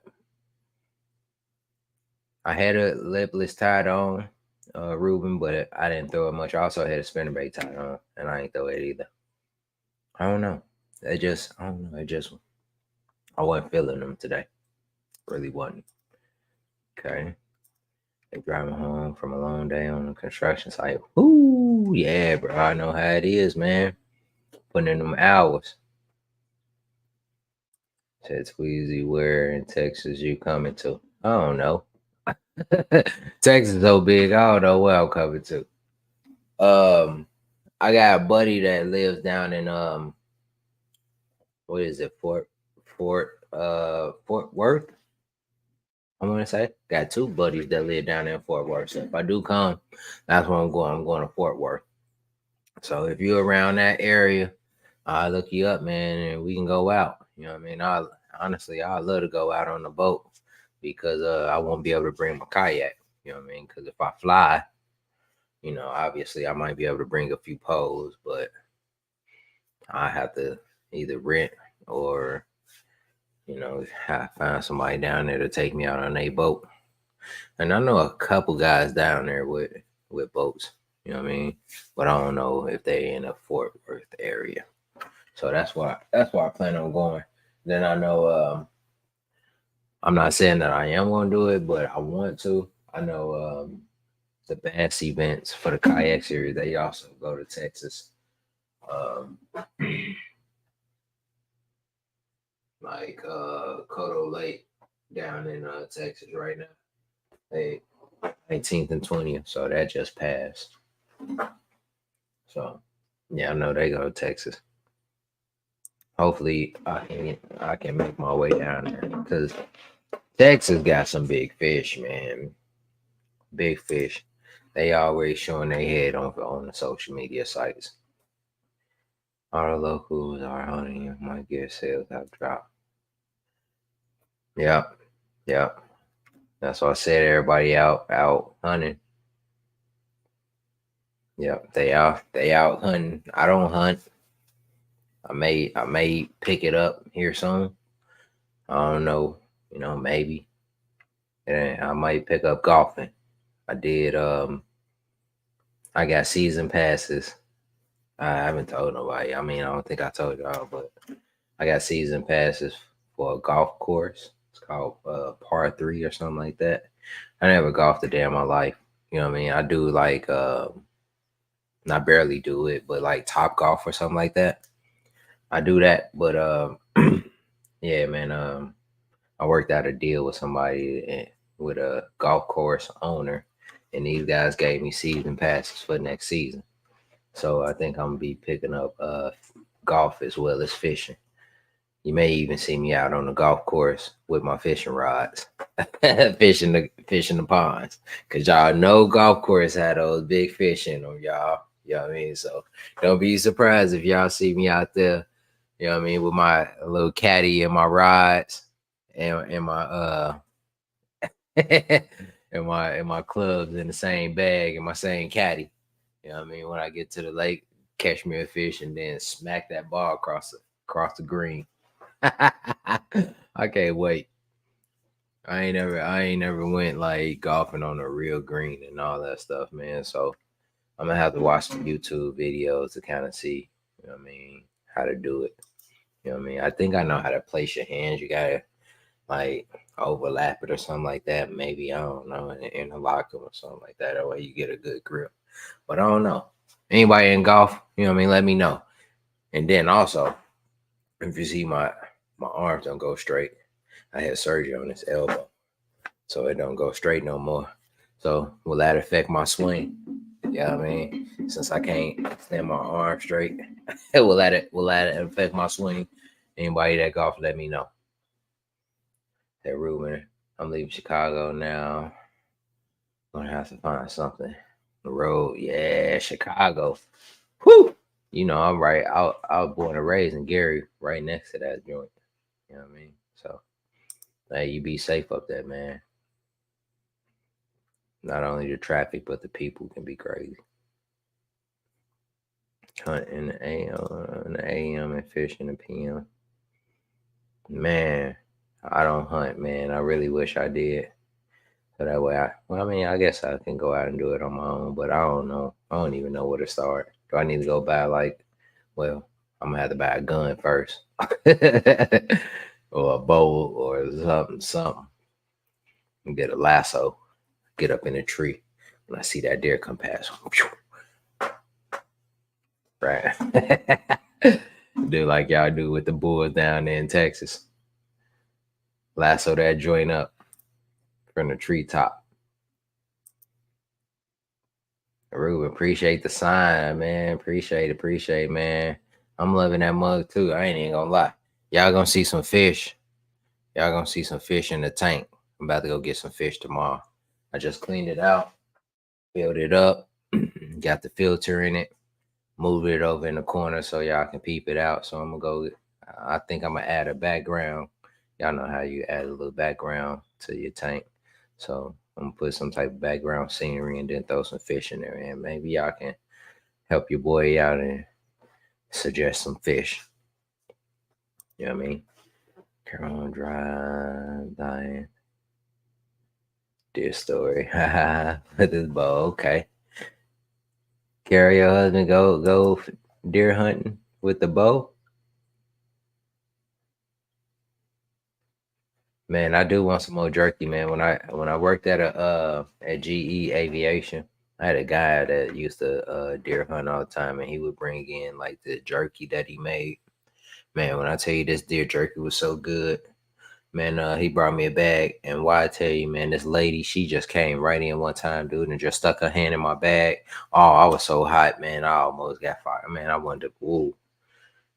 I had a lipless tied on, Ruben, but I didn't throw it much. I also had a spinnerbait tied on, and I ain't throw it either. I don't know. I don't know. I wasn't feeling them today. Really wasn't. Okay. They driving home from a long day on the construction site. Ooh, yeah, bro. I know how it is, man. Putting in them hours. Said Tweezy, where in Texas you coming to? I don't know. Texas so big, I don't know where I'm coming to. I got a buddy that lives down in what is it, Fort Worth? I want to say. Got 2 buddies that live down in Fort Worth. So if I do come, that's where I'm going. I'm going to Fort Worth. So if you're around that area, I'll look you up, man, and we can go out. You know what I mean? I'd love to go out on the boat. because I won't be able to bring my kayak. You know what I mean? Because if I fly, obviously I might be able to bring a few poles, but I have to either rent or find somebody down there to take me out on a boat. And I know a couple guys down there with boats. You know what I mean? But I don't know if they in a Fort Worth area. So that's why I plan on going. Then I know I'm not saying that I am going to do it, but I want to. I know the bass events for the kayak series, they also go to Texas. Um, like Coto Lake down in Texas right now. They 19th and 20th, so that just passed. So yeah, I know they go to Texas. Hopefully I can make my way down there because Texas got some big fish, man. Big fish. They always showing their head on the social media sites. Our locals are hunting. My gear sales have dropped. Yep, yep. That's why I said everybody out hunting. Yep, they out hunting. I don't hunt. I may pick it up here soon. I don't know. Maybe. And I might pick up golfing. I did I got season passes. I haven't told nobody. I mean, I don't think I told y'all, but I got season passes for a golf course. It's called Par 3 or something like that. I never golfed a day in my life. You know what I mean? I do like I barely do it, but like Top Golf or something like that. I do that, but yeah, man. I worked out a deal with somebody with a golf course owner, and these guys gave me season passes for next season. So I think I'm gonna be picking up golf as well as fishing. You may even see me out on the golf course with my fishing rods, fishing the ponds, cause y'all know golf course had those big fish in them, y'all. You know what I mean? So don't be surprised if y'all see me out there. You know what I mean, with my little caddy and my rods and my and my clubs in the same bag and my same caddy. You know what I mean? When I get to the lake, catch me a fish and then smack that ball across the green. I can't wait. I ain't never went like golfing on a real green and all that stuff, man. So I'm gonna have to watch some YouTube videos to kind of see, how to do it. You know what I mean? I think I know how to place your hands. You gotta like overlap it or something like that. Maybe I don't know, and interlock them or something like that. That way you get a good grip. But I don't know. Anybody in golf, you know what I mean? Let me know. And then also, if you see my arms don't go straight, I had surgery on this elbow, so it don't go straight no more. So will that affect my swing? Yeah, I mean, since I can't stand my arm straight, will that affect my swing? Anybody that golf, let me know. Hey Ruben, I'm leaving Chicago now. Gonna have to find something. The road, yeah, Chicago. Whew. I'm right out. I was born and raised in Gary, right next to that joint. You know what I mean? So, hey, you be safe up there, man. Not only the traffic, but the people can be crazy. Hunt in the AM and fish in the PM. Man, I don't hunt, man. I really wish I did. So that way I guess I can go out and do it on my own, but I don't know. I don't even know where to start. Do I need to go buy well, I'm gonna have to buy a gun first. Or a bow or something. And get a lasso, get up in a tree. When I see that deer come past, right? Do like y'all do with the bulls down there in Texas. Lasso that joint up from the treetop. Ruben, appreciate the sign, man. Appreciate, man. I'm loving that mug too. I ain't even gonna lie. Y'all gonna see some fish. Y'all gonna see some fish in the tank. I'm about to go get some fish tomorrow. I just cleaned it out, filled it up, got the filter in it, moved it over in the corner so y'all can peep it out. So I'm gonna go. I think I'm gonna add a background. y'all know how you add a little background to your tank. So I'm gonna put some type of background scenery and then throw some fish in there, and maybe y'all can help your boy out and suggest some fish. You know what I mean? Carol Drive, dying. Dear story. With this bow, okay. Carry your husband go deer hunting with the bow. Man, I do want some more jerky, man. When I worked at GE Aviation, I had a guy that used to deer hunt all the time, and he would bring in like the jerky that he made. Man, when I tell you this deer jerky was so good, man, he brought me a bag, and why I tell you, man, this lady, she just came right in one time, dude, and just stuck her hand in my bag. Oh, I was so hot, man, I almost got fired, man. I wanted to, whoa.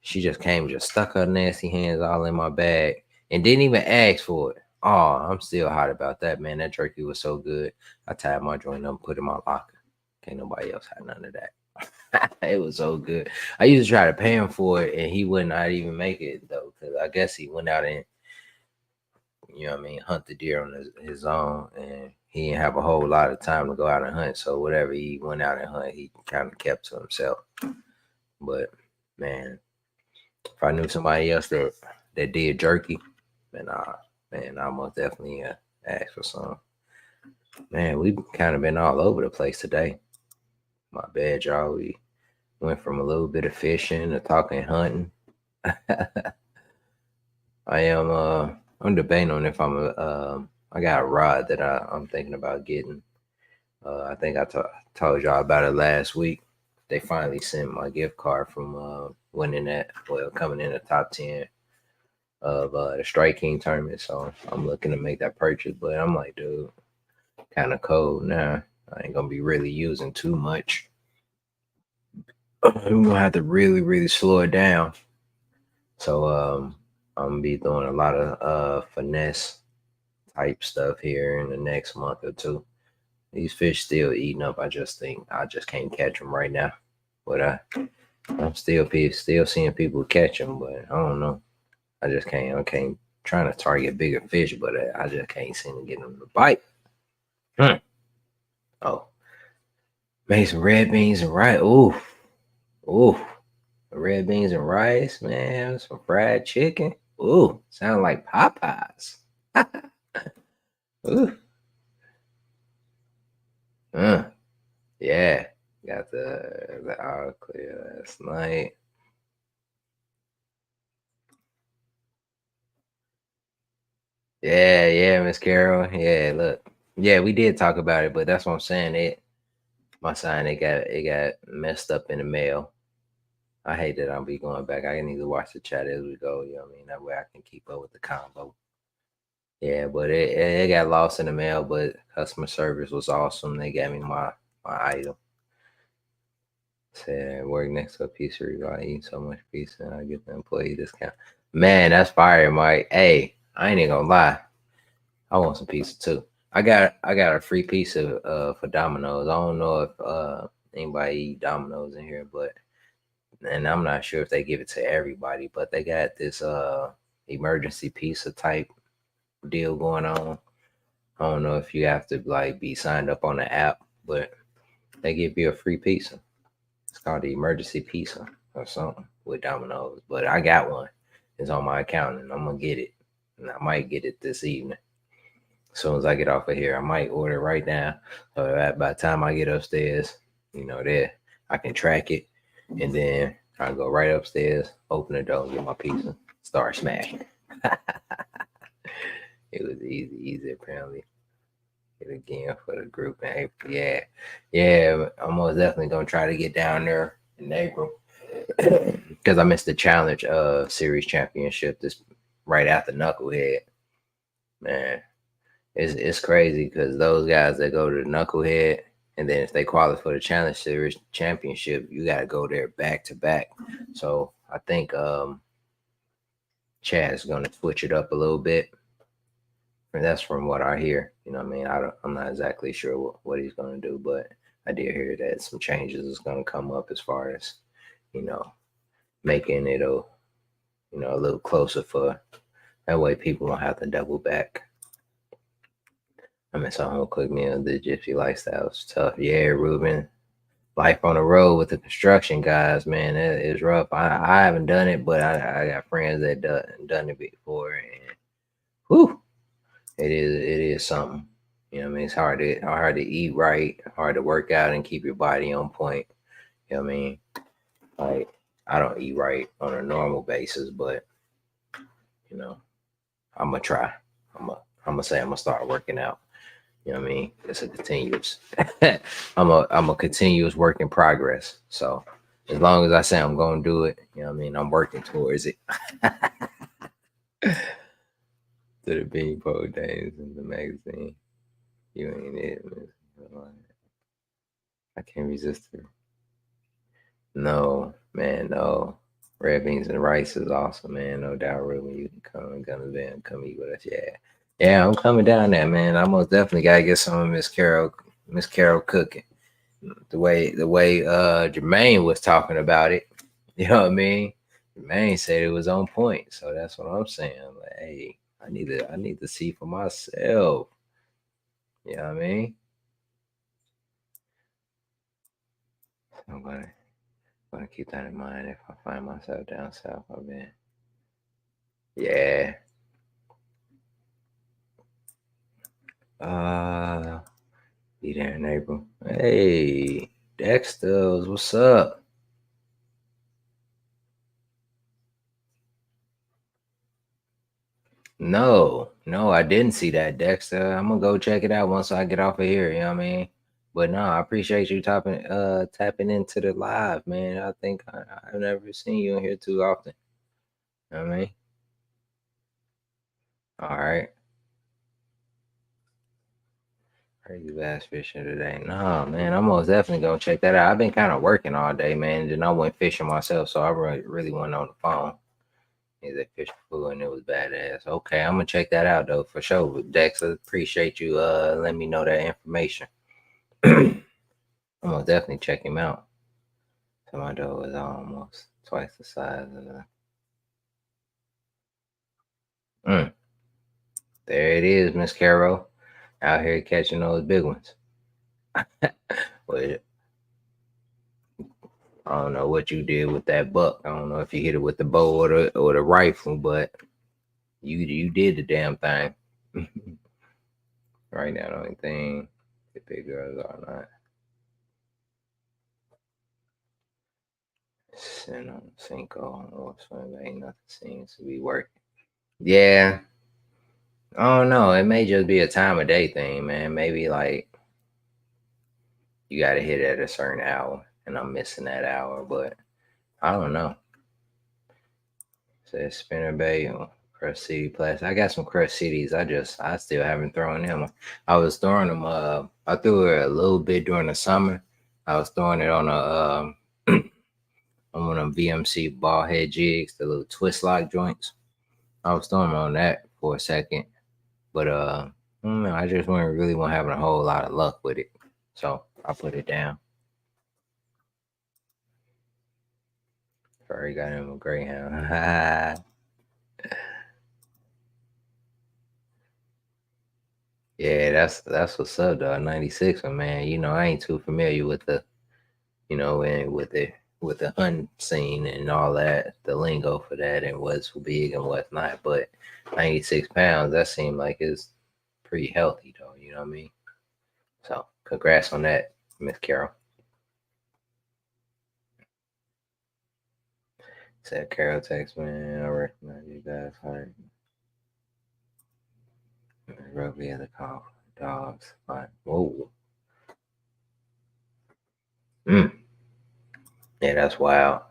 She just came, just stuck her nasty hands all in my bag, and didn't even ask for it. Oh, I'm still hot about that, man. That turkey was so good. I tied my joint up and put it in my locker. Can't nobody else have none of that. It was so good. I used to try to pay him for it, and he would not even make it though, because I guess he went out and hunt the deer on his own, and he didn't have a whole lot of time to go out and hunt. So whatever he went out and hunt, he kind of kept to himself. But man, if I knew somebody else that did jerky, man, I most definitely ask for some. Man, we've kind of been all over the place today. My bad, y'all. We went from a little bit of fishing to talking hunting. I'm debating on if I got a rod that I'm thinking about getting. I think told y'all about it last week. They finally sent my gift card from coming in the top 10 of the Strike King tournament. So I'm looking to make that purchase, but I'm like, dude, kind of cold now. I ain't gonna be really using too much. I'm gonna have to really, really slow it down. So I'm gonna be doing a lot of finesse type stuff here in the next month or two. These fish still eating up. I just think I just can't catch them right now. But I'm still seeing people catch them, but I don't know. I can't trying to target bigger fish, but I just can't seem to get them to bite. Oh, made some red beans and rice. Ooh, red beans and rice, man. Some fried chicken. Ooh, sound like Popeyes. Ooh, uh, yeah. Got the all clear last night. Yeah, Miss Carol. Yeah, look. Yeah, we did talk about it, but that's what I'm saying. My sign, it got messed up in the mail. I hate that I'll be going back. I need to watch the chat as we go. You know what I mean? That way I can keep up with the combo. Yeah, but it got lost in the mail. But customer service was awesome. They gave me my item. Said work next to a pizzeria. I eat so much pizza and I get the employee discount. Man, that's fire, Mike. Hey, I ain't even gonna lie. I want some pizza too. I got a free pizza for Domino's. I don't know if anybody eat Domino's in here, but and I'm not sure if they give it to everybody, but they got this emergency pizza type deal going on. I don't know if you have to like be signed up on the app, but they give you a free pizza. It's called the emergency pizza or something with Domino's. But I got one. It's on my account and I'm gonna get it. And I might get it this evening. As soon as I get off of here, I might order right now. So by the time I get upstairs, there I can track it, and then I go right upstairs, open the door, get my pizza, start smashing. It was easy apparently. It again for the group in April. Yeah. I'm most definitely gonna try to get down there in April because I missed the challenge series championship this right after Knucklehead. Man, it's crazy because those guys that go to the Knucklehead, and then if they qualify for the Challenge Series championship, you got to go there back to back. So I think Chad's going to switch it up a little bit. And that's from what I hear. You know what I mean? I'm not exactly sure what he's going to do, but I did hear that some changes is going to come up as far as, making it a little closer for That way people don't have to double back. I mean, some home cooked meal, the gypsy lifestyle is tough. Yeah, Ruben. Life on the road with the construction guys, man, it is rough. I haven't done it, but I got friends that done it before, and whew, it is something. You know what I mean? It's hard to eat right, hard to work out and keep your body on point. You know what I mean? Like I don't eat right on a normal basis, but you know, I'm gonna try. I'm gonna say I'm gonna start working out. You know what I mean? It's a continuous. I'm a continuous work in progress. So as long as I say I'm gonna do it, you know what I mean, I'm working towards it. To the beanpole days in the magazine. You ain't it, man. I can't resist it. No, man, no. Red beans and rice is awesome, man. No doubt, really. You can come and come eat with us. Yeah. Yeah, I'm coming down there, man. I most definitely gotta get some of Miss Carol cooking. The way Jermaine was talking about it, you know what I mean? Jermaine said it was on point. So that's what I'm saying. I'm like, hey, I need to see for myself. You know what I mean? I'm gonna keep that in mind if I find myself down south. I mean, yeah. Uh be there in April. Hey, Dexter's, what's up? No, I didn't see that, Dexter. I'm gonna go check it out once I get off of here, you know what I mean? But no, I appreciate you tapping into the live, man. I think I've never seen you in here too often. You know what I mean? All right. Crazy bass fishing today. No, man, I'm most definitely gonna check that out. I've been kind of working all day, man. Then I went fishing myself, so I really went on the phone. They fish pool and it was badass. Okay, I'm gonna check that out though for sure. Dex, I appreciate you letting me know that information. I'm gonna definitely check him out. So my dog is almost twice the size of the mm, there it is, Miss Carol. Out here catching those big ones. Well, I don't know what you did with that buck. I don't know if you hit it with the bow or the rifle, but you did the damn thing. Right now, the only thing the big girls are not. Sitting on Cinco or something, ain't nothing seems to be working. Yeah, I don't know. It may just be a time of day thing, man. Maybe like you got to hit at a certain hour, and I'm missing that hour, but I don't know. Says Spinner Bay or Crush City Plus. I got some Crush Cities. I still haven't thrown them. I was throwing them. I threw it a little bit during the summer. I was throwing it on on one of them VMC ball head jigs, the little twist lock joints. I was throwing on that for a second, but I don't know, I just wasn't having a whole lot of luck with it, so I put it down. Furry got him a greyhound. Yeah, that's what's up, though. 96, man. I ain't too familiar with and with the hunt scene and all that, the lingo for that, and what's big and what's not. But 96 pounds, that seemed like it's pretty healthy, though. You know what I mean? So, congrats on that, Miss Carol. Said Carol text, man. I recognize you guys. Heart. Rugby at the call. Dogs. Fine. Whoa. Mm. Yeah, that's wild.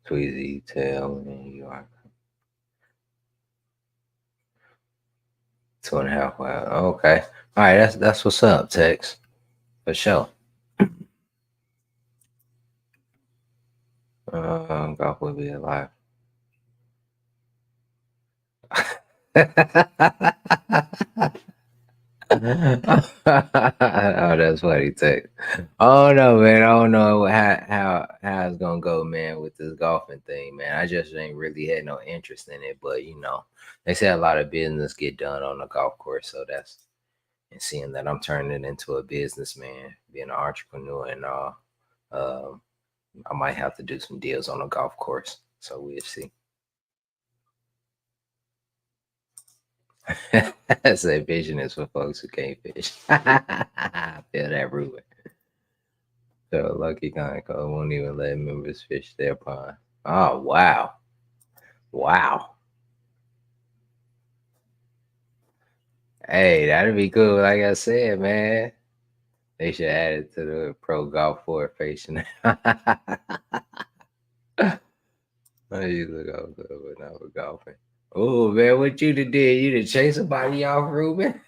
Tweezy tail in New York. 2.5 wild. Okay. All right. That's what's up, Tex. For sure. Golf will be alive. Oh, that's funny too. I don't know, man. I don't know how it's gonna go, man, with this golfing thing, man. I just ain't really had no interest in it, but they say a lot of business get done on the golf course, so that's and seeing that I'm turning it into a businessman, being an entrepreneur and all, um, I might have to do some deals on the golf course. So we'll see. Say fishing is for folks who can't fish. I feel that, Ruben. So Lucky Conoco won't even let members fish their pond. Oh wow. Wow. Hey, that'd be cool. Like I said, man. They should add it to the pro golf forward facing. I used to go to but not for golfing. Oh man, what you done did? You done chase somebody off, Ruben?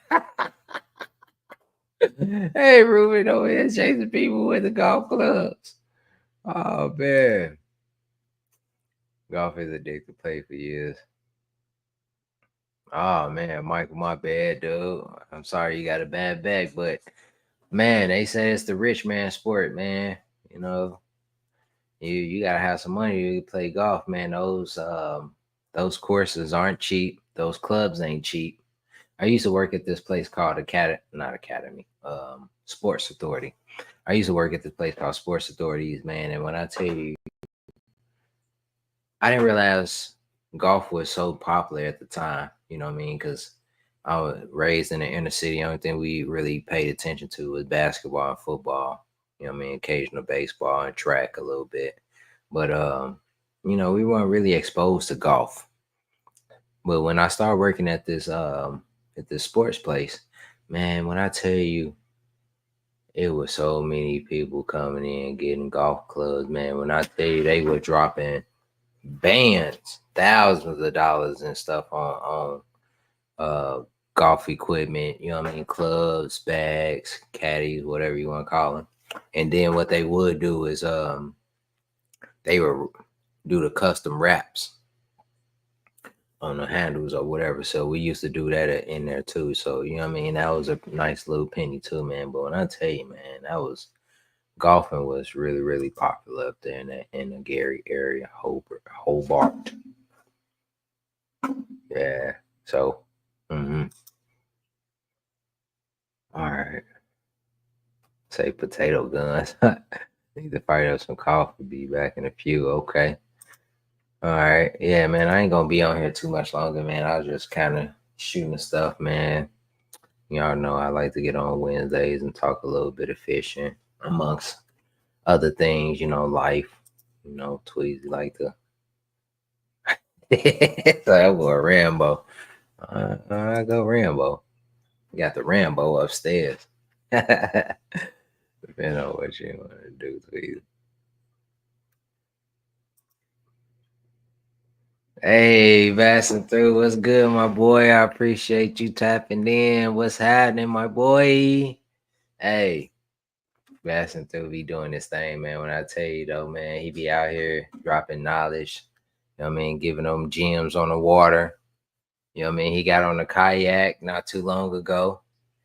Hey Ruben over here chasing people with the golf clubs. Oh man. Golf is addictive play for years. Oh man, Michael, my bad, dude. I'm sorry you got a bad back, but man, they say it's the rich man sport, man. You know, you gotta have some money to play golf, man. Those courses aren't cheap. Those clubs ain't cheap. I used to work at this place called not Academy, Sports Authority. I used to work at this place called Sports Authorities, man. And when I tell you, I didn't realize golf was so popular at the time. You know what I mean? Because I was raised in the inner city. The only thing we really paid attention to was basketball and football. You know what I mean? Occasional baseball and track a little bit. But we weren't really exposed to golf. But when I started working at this sports place, man, when I tell you it was so many people coming in getting golf clubs, man. When I tell you they were dropping bands, thousands of dollars and stuff on golf equipment, you know what I mean? Clubs, bags, caddies, whatever you want to call them. And then what they would do is they would do the custom wraps on the handles or whatever. So we used to do that in there too. So you know what I mean? That was a nice little penny too, man. But when I tell you, man, that was golfing was really, really popular up there in the Gary area, Hobart. Yeah. So all right. Say potato guns. Need to fire up some coffee, be back in a few. Okay. All right. Yeah, man. I ain't gonna be on here too much longer, man. I was just kind of shooting the stuff, man. Y'all know I like to get on Wednesdays and talk a little bit of fishing amongst other things, life. Tweezy like to. So that boy Rambo. I go Rambo. You got the Rambo upstairs. Depending on what you want to do, Tweezy. Hey, passing through. What's good, my boy? I appreciate you tapping in. What's happening, my boy? Hey, passing through be doing this thing, man. When I tell you though, man, he be out here dropping knowledge. You know what I mean? Giving them gems on the water. You know what I mean? He got on a kayak not too long ago.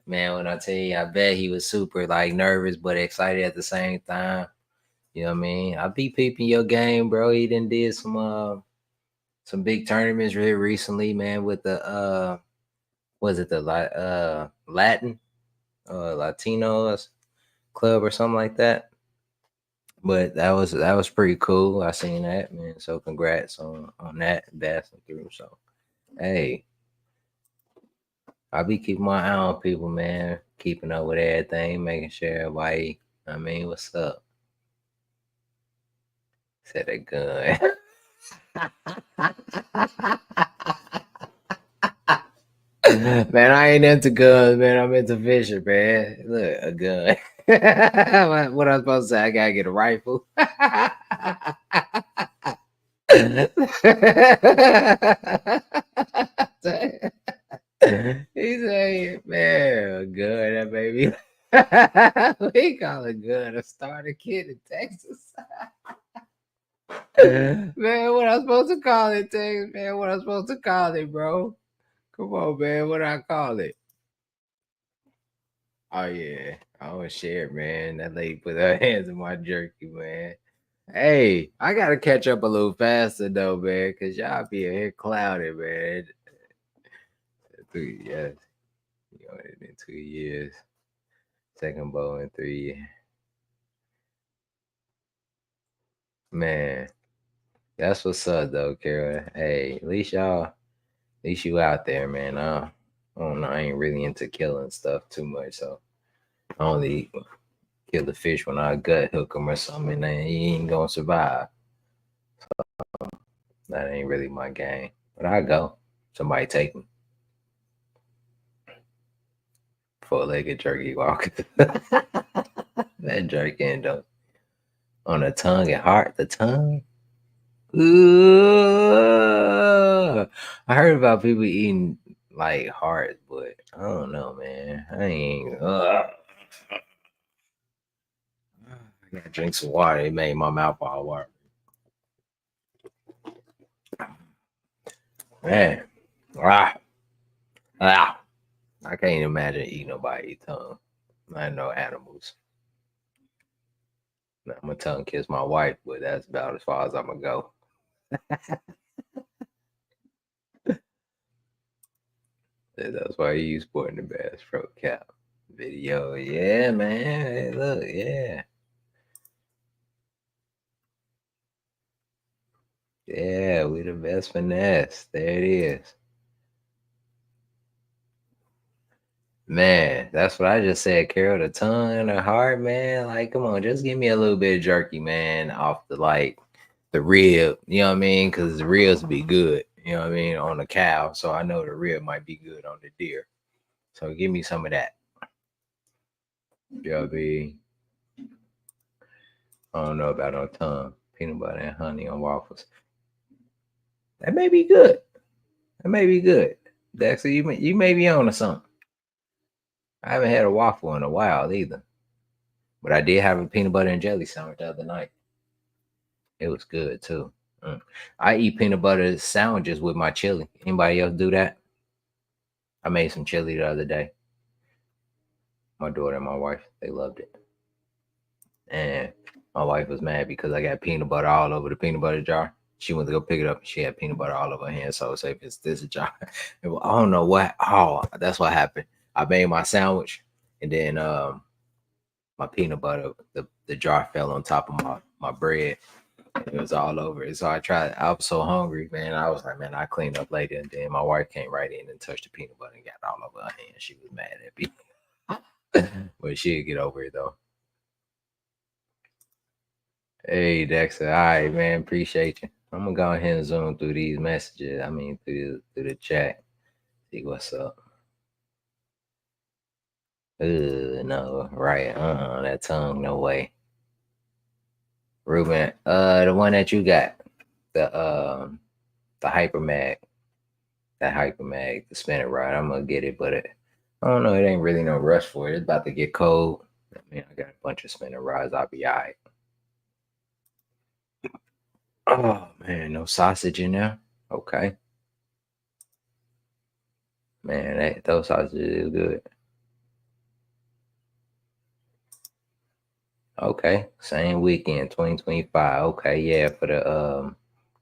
Man, when I tell you, I bet he was super like nervous but excited at the same time. You know what I mean? I be peeping your game, bro. He done did some big tournaments really recently, man, with the was it the Latin Latinos club or something like that. But that was pretty cool. I seen that, man. So congrats on that passing through. So hey, I'll be keeping my eye on people, man. Keeping up with everything, making sure everybody. I mean, what's up? Said a gun. Man, I ain't into guns, man. I'm into fishing, man. Look, a gun. What I'm supposed to say? I gotta get a rifle. He said, man, a gun, that baby. We call a gun a starter kid in Texas. Man, what I supposed to call it, Texas? Man, what I supposed to call it, bro? Come on, man. What I call it? Oh yeah, I want to share, man. That lady put her hands in my jerky, man. Hey, I gotta catch up a little faster though, man, cause y'all be here clouded, man. 3 years, you know, in 2 years, second bow in 3 years, man. That's what's up, though, Kara. Hey, at least you out there, man. I don't know. I ain't really into killing stuff too much, so I only kill the fish when I gut hook him or something, and then he ain't gonna survive. That ain't really my game. But I go. Somebody take me. 4-legged jerky walk. That jerky end up on the tongue and heart. The tongue. Ooh. I heard about people eating like heart, but I don't know, man. I ain't. I gotta drink some water. It made my mouth all water. Man, ah, ah. I can't imagine eating nobody's tongue. I know animals. I'm gonna tongue kiss my wife, but that's about as far as I'm gonna go. That's why you sporting the Bass Pro Cap video. Yeah, man. Hey, look, yeah. Yeah, we the best finesse. There it is. Man, that's what I just said, Carol. The tongue and the heart, man. Like, come on, just give me a little bit of jerky, man, off the rib. You know what I mean? Because the ribs be good. You know what I mean on the cow. So I know the rib might be good on the deer. So give me some of that. You know what I mean? I don't know about on tongue, peanut butter and honey on waffles. That may be good. That may be good. Dexter, you may be on to something. I haven't had a waffle in a while either. But I did have a peanut butter and jelly sandwich the other night. It was good too. Mm. I eat peanut butter sandwiches with my chili. Anybody else do that? I made some chili the other day. My daughter and my wife, they loved it. And my wife was mad because I got peanut butter all over the peanut butter jar. She went to go pick it up and she had peanut butter all over her hand. So I was like, it's this jar. I don't know what. Oh, that's what happened. I made my sandwich and then my peanut butter, the jar fell on top of my bread. It was all over it. So I tried. I was so hungry, man. I was like, man, I cleaned up later. And then my wife came right in and touched the peanut butter and got all over her hand. She was mad at me. But she'd get over it though. Hey Dexter, all right, man. Appreciate you. I'm gonna go ahead and zoom through these messages. I mean through the chat. See what's up. No, right. That tongue, no way. Ruben, the one that you got. The hyper mag. That hyper mag, the spinning rod. I'm gonna get it, but I don't know, it ain't really no rush for it. It's about to get cold. I mean, I got a bunch of spinning rods. I'll be all right. Oh man, no sausage in there. Okay, man, those sausages is good. Okay, same weekend, 2025. Okay, yeah, for the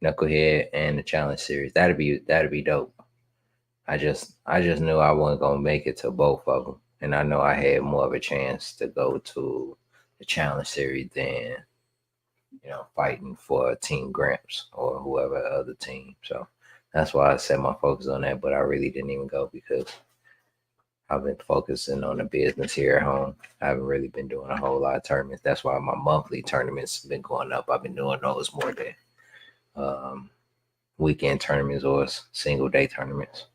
knucklehead and the challenge series. That'd be dope. I just knew I wasn't gonna make it to both of them, and I know I had more of a chance to go to the challenge series than fighting for Team Gramps or whoever other team. So that's why I set my focus on that. But I really didn't even go because I've been focusing on the business here at home. I haven't really been doing a whole lot of tournaments. That's why my monthly tournaments have been going up. I've been doing those more than um, weekend tournaments or single day tournaments.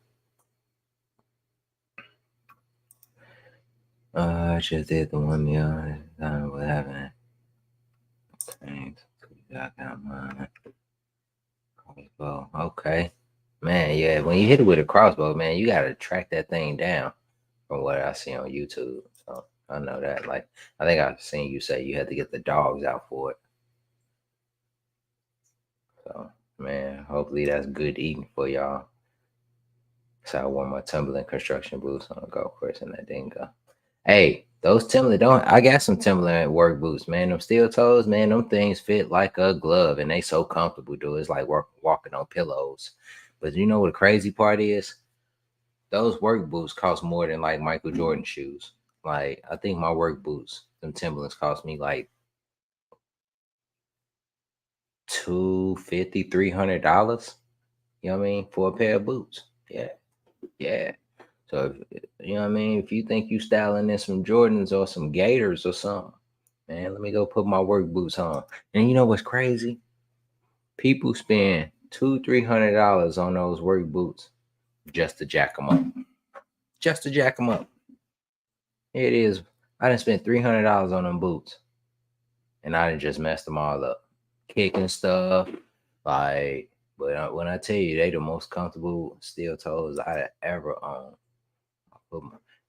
I just did the one the other time. What happened? Thanks. I got mine. Crossbow. Okay. Man, yeah. When you hit it with a crossbow, man, you gotta track that thing down from what I see on YouTube. So I know that. Like I think I've seen you say you had to get the dogs out for it. So man, hopefully that's good eating for y'all. So I wore my tumbling construction boots on the golf course and that didn't go. Hey, those Timberland don't. I got some Timberland work boots, man. Them steel toes, man. Them things fit like a glove, and they so comfortable, dude. It's like walking on pillows. But you know what the crazy part is? Those work boots cost more than like Michael Jordan shoes. Like I think my work boots, them Timberlands, cost me like 250, $300. You know what I mean, for a pair of boots. Yeah, yeah. So you know what I mean. If you think you styling in some Jordans or some Gators or something, man, let me go put my work boots on. And you know what's crazy? People spend $200-300 on those work boots just to jack them up. Just to jack them up. Here it is. I done spent $300 on them boots, and I done just messed them all up, kicking stuff. Like, but when I tell you they the most comfortable steel toes I ever owned,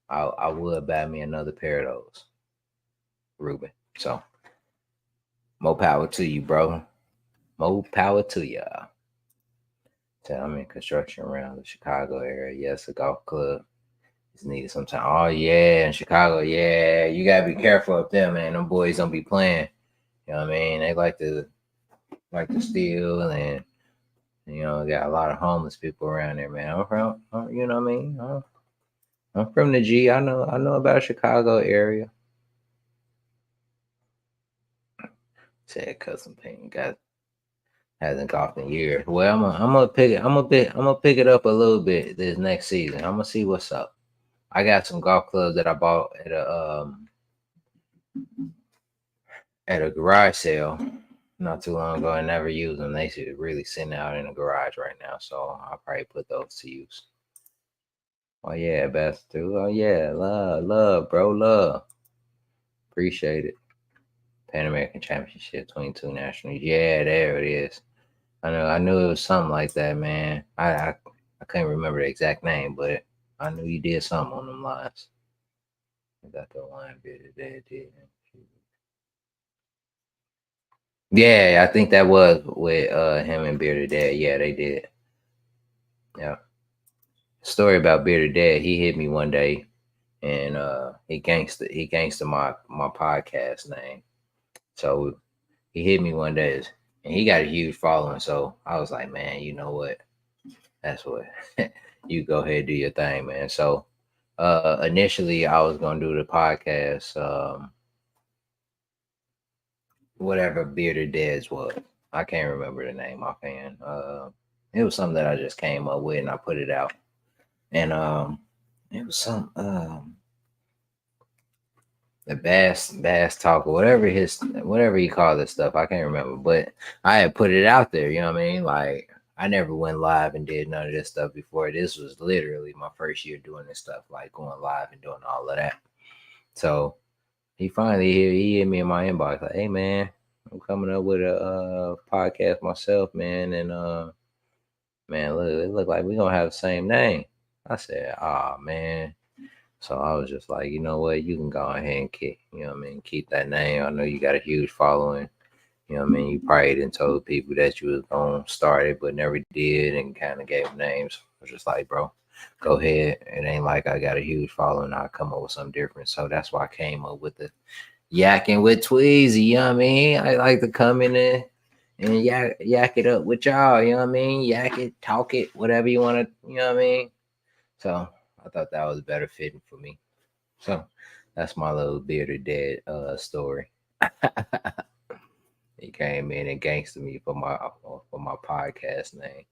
I would buy me another pair of those, Ruben. So more power to you, bro. More power to you. So I'm in construction around the Chicago area. Yes, a golf club is needed sometime. Oh yeah, in Chicago, yeah. You gotta be careful up there, man. Them boys don't be playing. You know what I mean? They like to steal, and got a lot of homeless people around there, man. I'm from, you know what I mean? I'm from the G. I know about Chicago area. Said cousin Payne got hasn't golfed in years. Well, I'm gonna pick it up a little bit this next season. I'm gonna see what's up. I got some golf clubs that I bought at a garage sale not too long ago. I never used them. They should really sitting out in the garage right now. So I'll probably put those to use. Oh yeah, best too. Oh yeah, love, bro, love. Appreciate it. Pan American Championship 22 Nationals. Yeah, there it is. I knew it was something like that, man. I couldn't remember the exact name, but I knew you did something on them lines. I got the line bit that did. Yeah, I think that was with him and Bearded Dad. Yeah, they did. Yeah. Story about Bearded Dad. He hit me one day and he gangsta my podcast name. So he hit me one day and he got a huge following. So I was like, man, you know what? That's what you go ahead and do your thing, man. So initially I was gonna do the podcast, whatever Bearded Dad's was. I can't remember the name offhand. It was something that I just came up with and I put it out. And it was some the bass talk or whatever he called this stuff. I can't remember, but I had put it out there. You know what I mean? Like I never went live and did none of this stuff before. This was literally my first year doing this stuff, like going live and doing all of that. So he hit me in my inbox like, "Hey man, I'm coming up with a podcast myself, man, and man, look, it look like we gonna have the same name." I said, "Ah man." So I was just like, you know what, you can go ahead and keep that name. I know you got a huge following. You know what I mean? You probably didn't told people that you was gonna start it, but never did, and kind of gave names. I was just like, bro, go ahead. It ain't like I got a huge following. I'll come up with something different. So that's why I came up with the Yakin with Tweezy. You know what I mean? I like to come in there and yak it up with y'all. You know what I mean? Yak it, talk it, whatever you want to. You know what I mean? So I thought that was better fitting for me. So that's my little Bearded Dad story. He came in and gangstered me for my podcast name.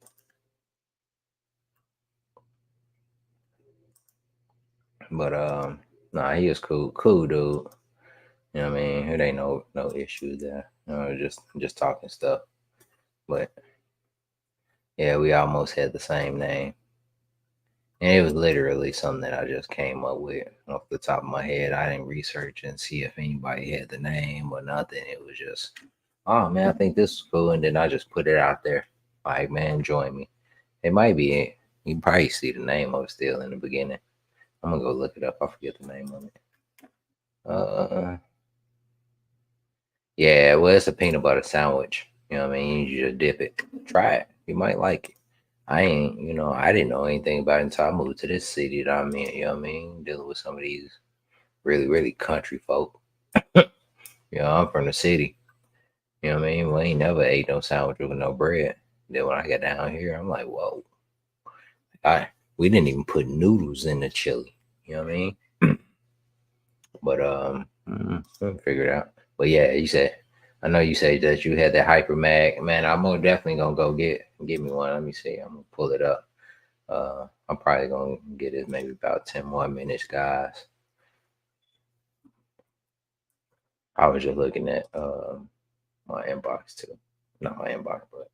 But nah, he was cool dude. You know what I mean? It ain't no issue there. Just talking stuff. But yeah, we almost had the same name. And it was literally something that I just came up with off the top of my head. I didn't research and see if anybody had the name or nothing. It was just, oh man, I think this is cool. And then I just put it out there. Like, man, join me. It might be it. You can probably see the name of it still in the beginning. I'm gonna go look it up. I forget the name of it. Yeah, well, it's a peanut butter sandwich. You know what I mean? You just dip it. Try it. You might like it. I didn't know anything about it until I moved to this city that I'm in. You know what I mean? Dealing with some of these really, really country folk. I'm from the city. You know what I mean? We ain't never ate no sandwich with no bread. Then when I got down here, I'm like, whoa. We didn't even put noodles in the chili. You know what I mean? But we'll figure it out. But yeah, I know you said that you had that hyper mag. Man, I'm most definitely gonna go get me one. Let me see. I'm gonna pull it up. I'm probably gonna get it maybe about 10 more minutes, guys. I was just looking at my inbox too. Not my inbox, but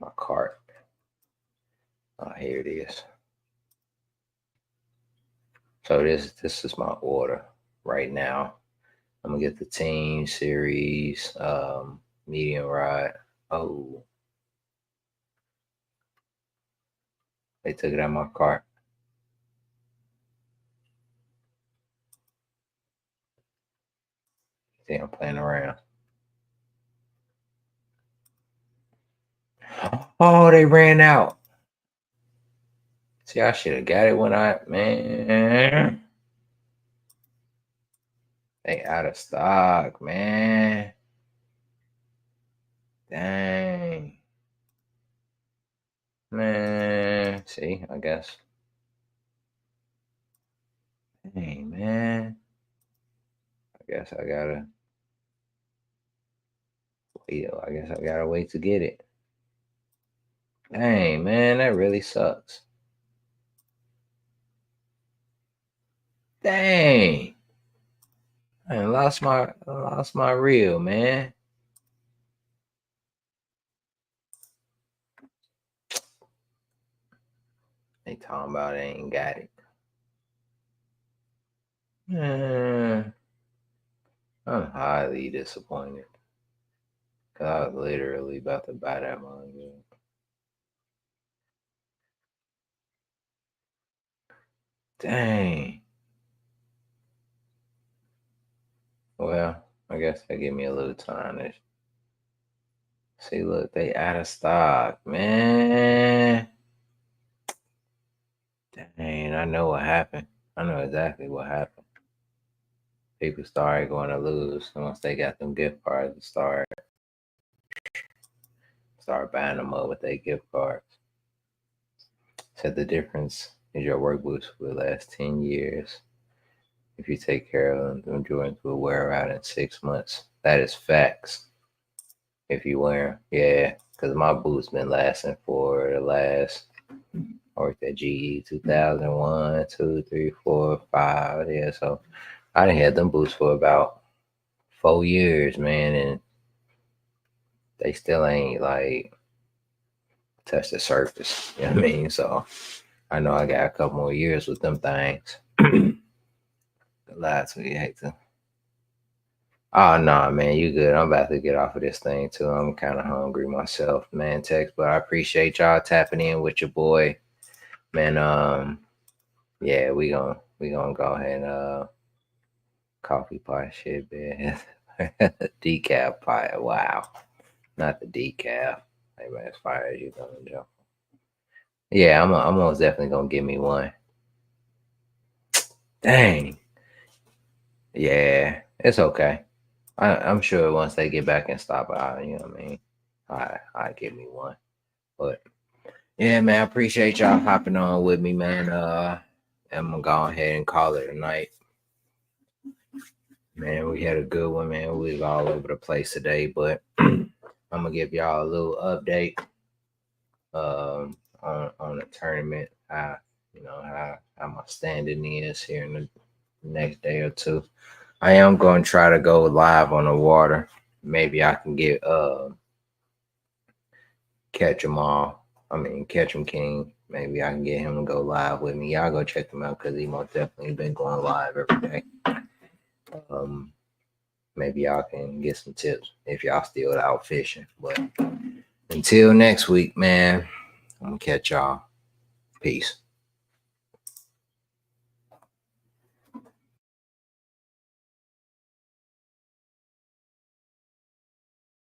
my cart. Here it is. So this is my order right now. I'm gonna get the team series, medium rod. Oh, they took it out of my cart. See, I'm playing around. Oh, they ran out. See, I should have got it when man. They out of stock, man. Dang. Man. See, I guess. Dang, man. I guess I gotta wait. I guess I gotta wait to get it. Dang, man, that really sucks. Dang. I lost my reel, man. They talking about they ain't got it. Man, I'm highly disappointed. Cause I was literally about to buy that manga. Dang. Well, I guess they give me a little time to see. Look, they out of stock, man. Dang, I know what happened. I know exactly what happened. People started going to lose once they got them gift cards and start buying them up with their gift cards. Said the difference is your work boots will last 10 years. If you take care of them, Jordans will wear out in 6 months. That is facts. If you wear them, yeah, because my boots been lasting for the last. I worked at GE 2001, 2, 3, 4, 5. Yeah, so I done had them boots for about 4 years, man, and they still ain't like touched the surface. You know what I mean? So I know I got a couple more years with them things. Lie to you, hate to. Oh no, nah, man, you good. I'm about to get off of this thing too. I'm kind of hungry myself, man. Text, but I appreciate y'all tapping in with your boy, man. Yeah, we gonna go ahead and coffee pot shit, man. Decaf pot. Wow, not the decaf. Hey man, as far as you gonna jump. Yeah, I'm most definitely gonna give me one. Dang. Yeah, it's okay. I'm sure once they get back and stop by, you know what I mean. I give me one. But yeah, man, I appreciate y'all hopping on with me, man. I'm gonna go ahead and call it a night. Man, we had a good one, man. We was all over the place today, but I'm gonna give y'all a little update on the tournament. How my standing is here in the next day or two. I am gonna try to go live on the water. Maybe I can get Catchemking. Maybe I can get him to go live with me. Y'all go check him out because he most definitely been going live every day. Maybe y'all can get some tips if y'all still out fishing. But until next week, man, I'm gonna catch y'all. Peace.